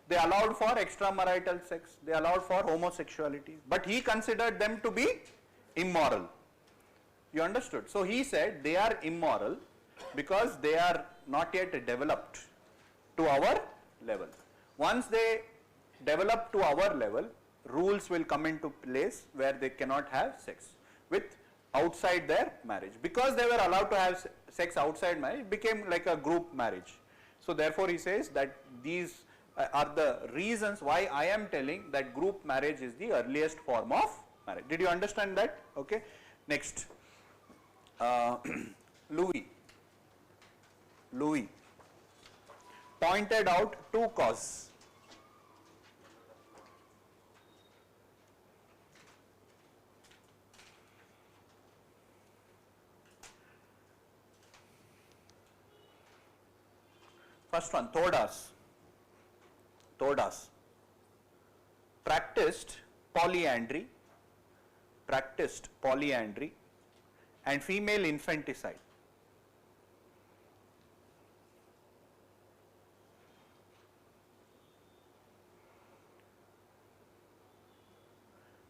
they allowed for extramarital sex, they allowed for homosexuality, but he considered them to be immoral. You understood? So he said they are immoral because they are not yet developed to our level. Once they develop to our level, rules will come into place where they cannot have sex with outside their marriage. Because they were allowed to have sex outside marriage, it became like a group marriage. So therefore he says that these are the reasons why I am telling that group marriage is the earliest form of marriage. Did you understand that? Okay. Next, Louis pointed out two causes. First one, Thodas practiced polyandry and female infanticide.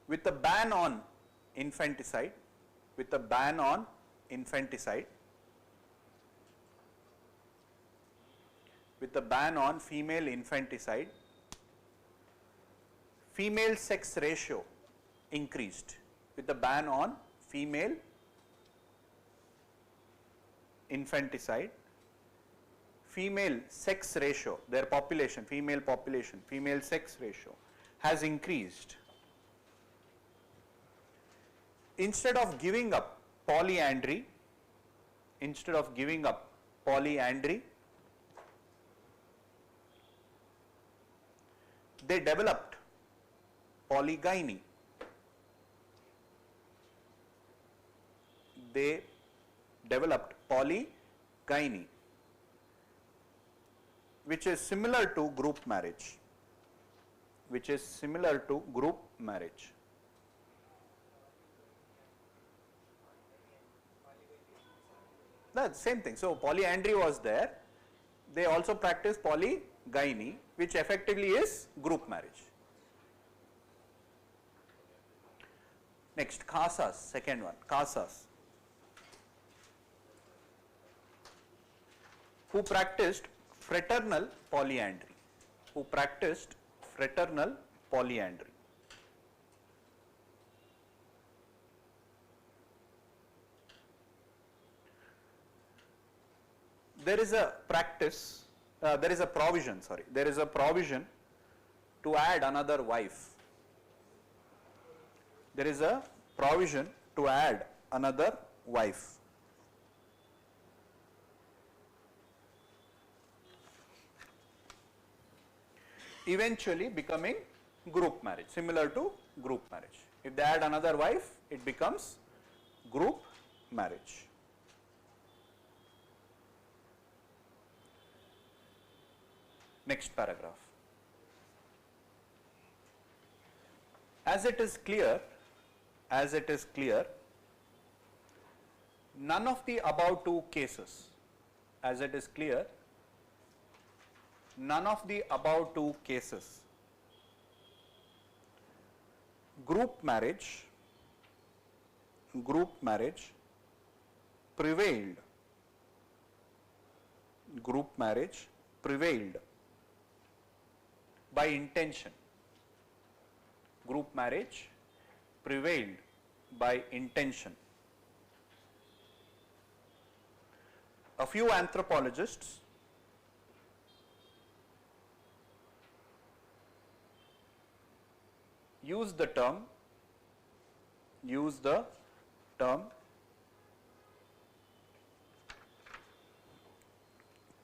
with a ban on infanticide, with a ban on infanticide, with a ban on female infanticide, female sex ratio increased. With a ban on female infanticide, female sex ratio, their population, female sex ratio has increased. Instead of giving up polyandry, they developed polygyny. They developed polygyny, which is similar to group marriage, That's same thing. So polyandry was there. They also practiced polygyny, which effectively is group marriage. Next, JKAS, second one, JKAS, who practiced fraternal polyandry, There is a provision to add another wife. Eventually becoming group marriage, similar to group marriage. If they add another wife, it becomes group marriage. Next paragraph. As it is clear, none of the above two cases, group marriage prevailed by intention. A few anthropologists use the term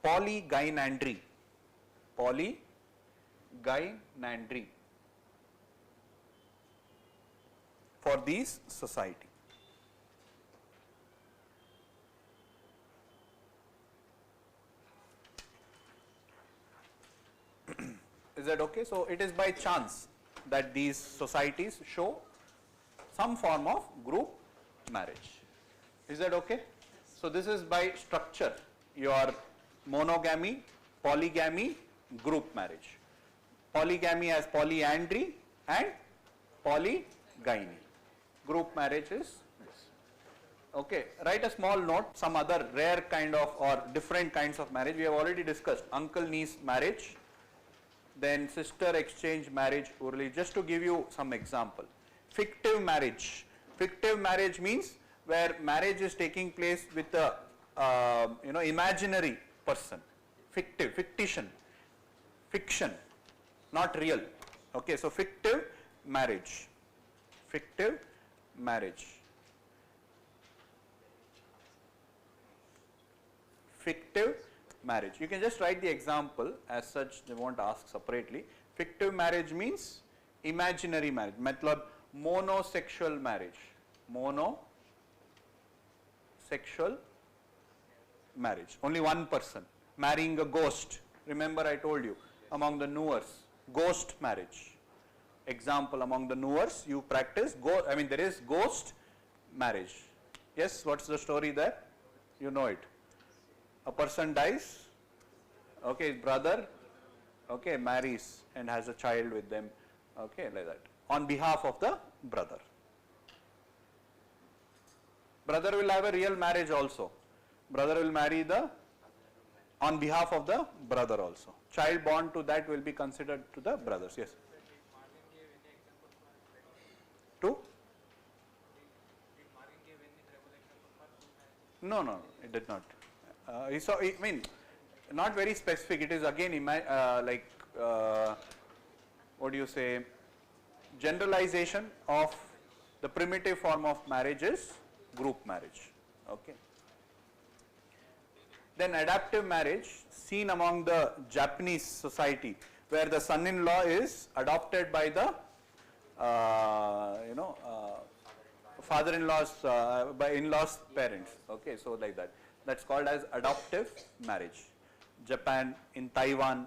polygynandry for these society. Is that okay? So it is by chance that these societies show some form of group marriage. Is that okay? So this is by structure, your monogamy, polygamy, group marriage. Polygamy has polyandry and polygyny. Group marriage is this. Okay, write a small note, some other rare kind of or different kinds of marriage. We have already discussed uncle-niece marriage, then sister exchange marriage orally. Just to give you some example. Fictive marriage. Fictive marriage means where marriage is taking place with a imaginary person. Fiction, not real. Okay, so fictive marriage. You can just write the example as such, they won't ask separately. Fictive marriage means imaginary marriage. Matlab monosexual marriage. Only one person marrying a ghost. Remember I told you among the Newers, ghost marriage. Example, among the Newers you practice there is ghost marriage. Yes, what's the story there? You know it. A person dies, okay, his brother, okay, marries and has a child with them, okay, like that, on behalf of the brother. Brother will have a real marriage also. Brother will marry on behalf of the brother also. Child born to that will be considered to the brothers. Yes. To? No, it did not. I mean, not very specific. It is again like what do you say? Generalization of the primitive form of marriage is group marriage. Okay. Then adaptive marriage, seen among the Japanese society, where the son-in-law is adopted by the father-in-law's by in-laws parents. Okay, so like that. That's called as adoptive marriage. Japan, in Taiwan,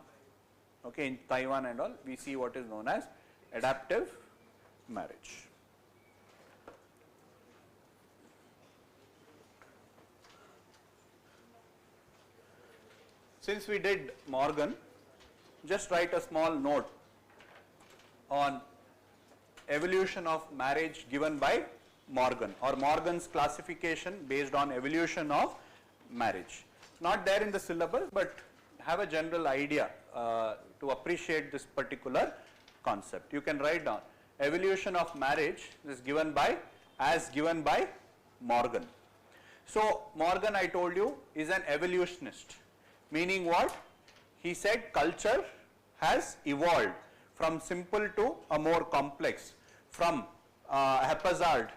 okay, in Taiwan and all, we see what is known as adaptive marriage. Since we did Morgan, just write a small note on evolution of marriage given by Morgan, or Morgan's classification based on evolution of marriage. Not there in the syllabus, but have a general idea to appreciate this particular concept. You can write down evolution of marriage is given by Morgan. So Morgan, I told you, is an evolutionist, meaning what? He said culture has evolved from simple to a more complex, from haphazard,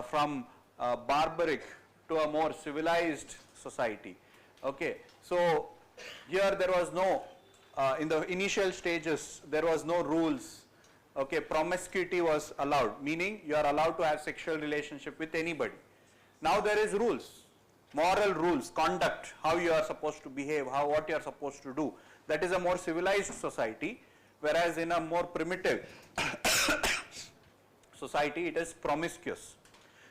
from barbaric to a more civilized society. Okay, so here there was no, in the initial stages there was no rules. Okay, promiscuity was allowed, meaning you are allowed to have sexual relationship with anybody. Now there is rules, moral rules, conduct, how you are supposed to behave, what you are supposed to do. That is a more civilized society, whereas in a more primitive society it is promiscuous.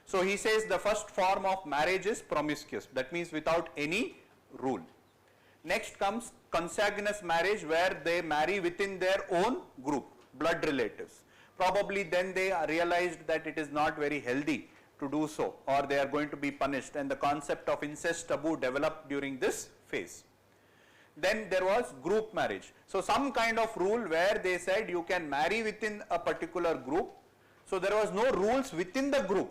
So he says the first form of marriage is promiscuous, that means without any rule. Next comes consanguineous marriage, where they marry within their own group, blood relatives. Probably then they realized that it is not very healthy to do so, or they are going to be punished, and the concept of incest taboo developed during this phase. Then there was group marriage. So some kind of rule where they said you can marry within a particular group. So there was no rules within the group,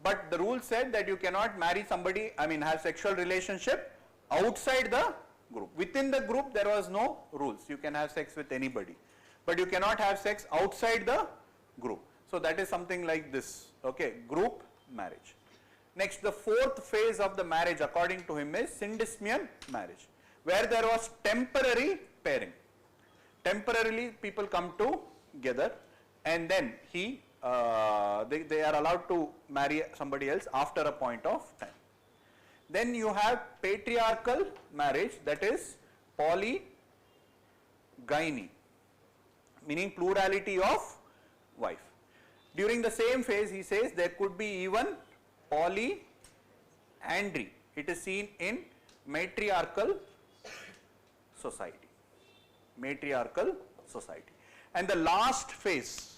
but the rule said that you cannot marry somebody, have sexual relationship outside the group. Within the group there was no rules. You can have sex with anybody, but you cannot have sex outside the group. So that is something like this. Okay, group marriage. Next, the fourth phase of the marriage according to him is syndesmian marriage, where there was temporary pairing. Temporarily people come together, and then they are allowed to marry somebody else after a point of time. Then you have patriarchal marriage, that is polygyny, meaning plurality of wife. During the same phase, he says there could be even polyandry. It is seen in matriarchal society. Matriarchal society. And the last phase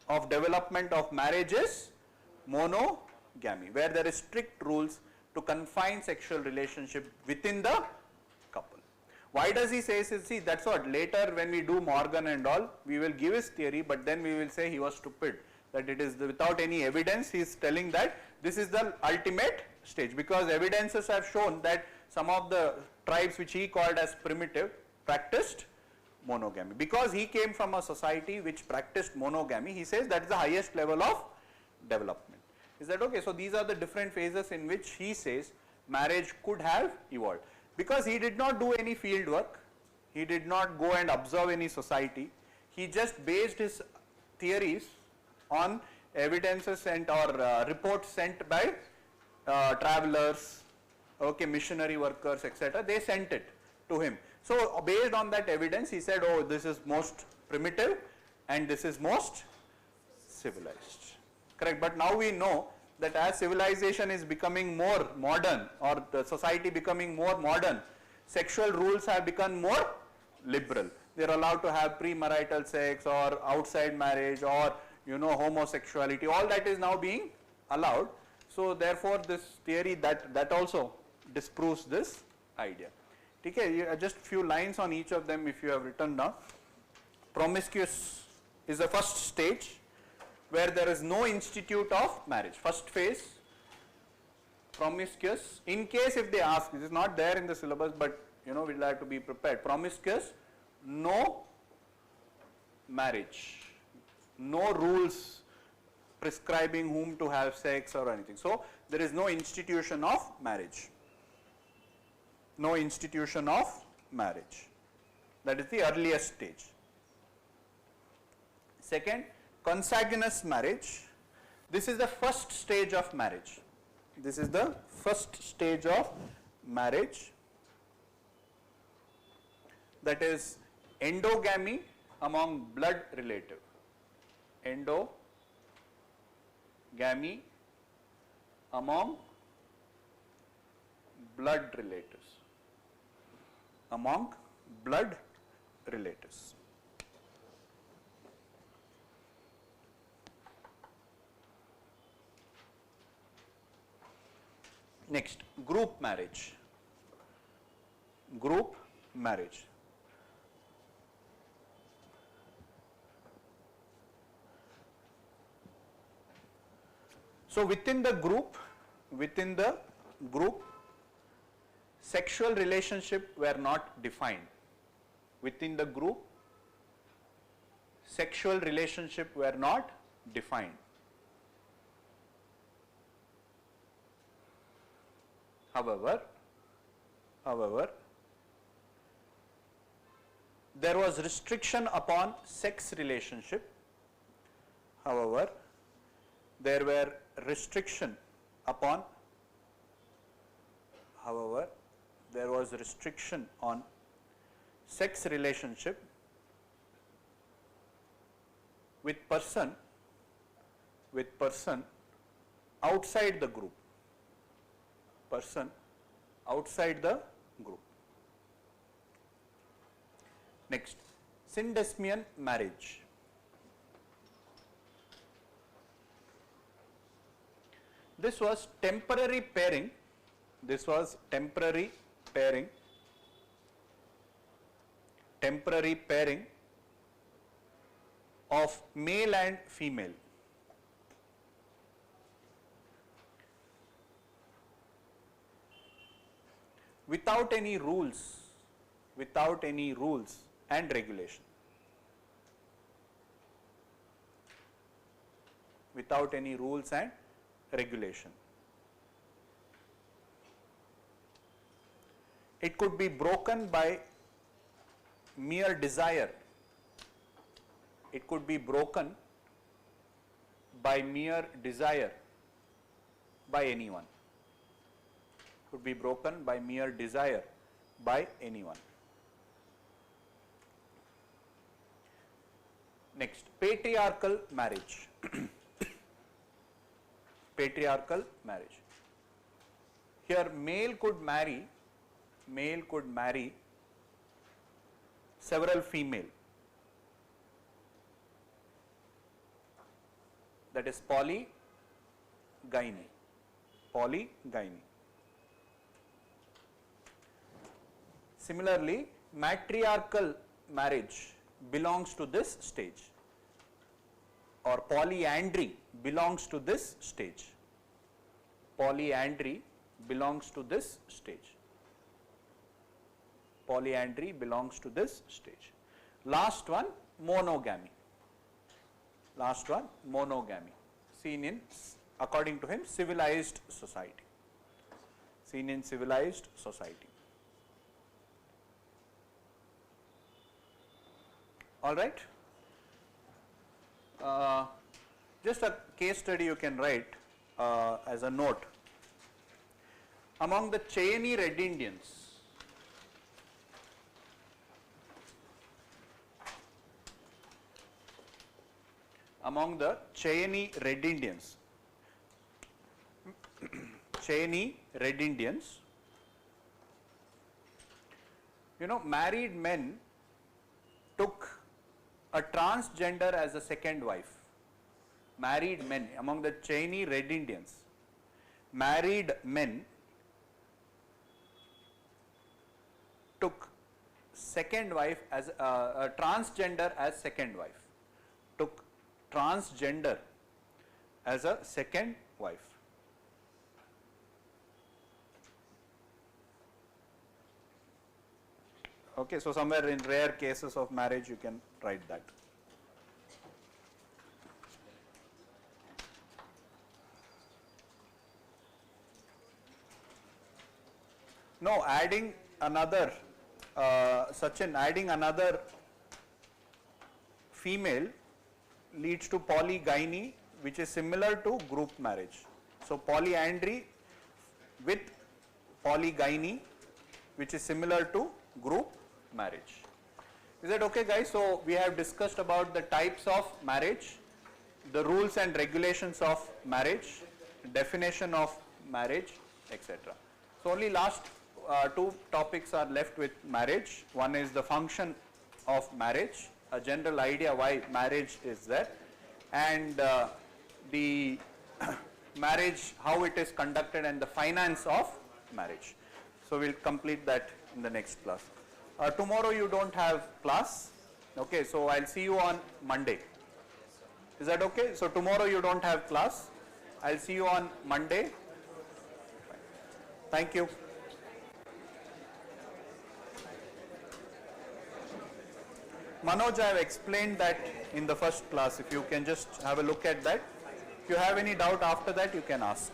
of development of marriage is monogamy, where there is strict rules to confine sexual relationship within the couple. Why does he say this? See, that's what later when we do Morgan and all, we will give his theory, but then we will say he was stupid, that it is without any evidence. He is telling that this is the ultimate stage, because evidences have shown that some of the tribes which he called as primitive practiced monogamy. Because he came from a society which practiced monogamy, he says that is the highest level of development. Is that okay? So these are the different phases in which he says marriage could have evolved. Because he did not do any field work, he did not go and observe any society, he just based his theories on evidences sent or reports sent by travelers, okay, missionary workers, etc. They sent it to him. So based on that evidence, he said, oh, this is most primitive and this is most civilized. Correct. But now we know that as civilization is becoming more modern, or the society becoming more modern, sexual rules have become more liberal. They are allowed to have premarital sex or outside marriage or homosexuality, all that is now being allowed. So therefore this theory that also disproves this idea. Okay, just few lines on each of them if you have written down. Promiscuous is the first stage where there is no institute of marriage. First phase, promiscuous. In case if they ask, this is not there in the syllabus, but we'll have to be prepared. Promiscuous, no marriage, no rules prescribing whom to have sex or anything. So there is no institution of marriage. No institution of marriage. That is the earliest stage. Second, consanguineous marriage. This is the first stage of marriage. This is the first stage of marriage. That is endogamy among blood relative. Endogamy among blood relatives. Among blood relatives. Next, group marriage. Group marriage. So within the group, sexual relationship were not defined. Within the group, sexual relationship were not defined. However, there was restriction upon sex relationship. However, there were restriction upon, there was restriction on sex relationship with person outside the group. Person outside the group. Next, syndesmian marriage. This was temporary pairing. This was temporary pairing. Temporary pairing of male and female. Without any rules and regulation. Without any rules and regulation. It could be broken by mere desire. It could be broken by mere desire by anyone. Could be broken by mere desire by anyone. Next, patriarchal marriage. Patriarchal marriage. Here male could marry several female. That is polygyny. Polygyny. Similarly, matriarchal marriage belongs to this stage, or polyandry belongs to this stage. Polyandry belongs to this stage. Polyandry belongs to this stage. Last one, monogamy. Last one, monogamy. Seen in, according to him, civilized society. Seen in civilized society. All right. Just a case study you can write as a note. Among the Cheyenne Red Indians, Cheyenne Red Indians, married men took a transgender as a second wife. married men, among the Chinese Red Indians, married men took second wife as transgender as second wife, took transgender as a second wife. Okay, so somewhere in rare cases of marriage you can write that. No, adding another, Sachin, adding another female leads to polygyny, which is similar to group marriage. So polyandry with polygyny, which is similar to group marriage. Is that okay, guys? So we have discussed about the types of marriage, the rules and regulations of marriage, definition of marriage, etc. So only last two topics are left with marriage. One is the function of marriage, a general idea why marriage is there, and the marriage, how it is conducted, and the finance of marriage. So we'll complete that in the next class. Tomorrow you don't have class, okay, so I'll see you on Monday. Is that okay? So tomorrow you don't have class, I'll see you on Monday. Thank you. Manoj, I have explained that in the first class. If you can just have a look at that. If you have any doubt after that, you can ask.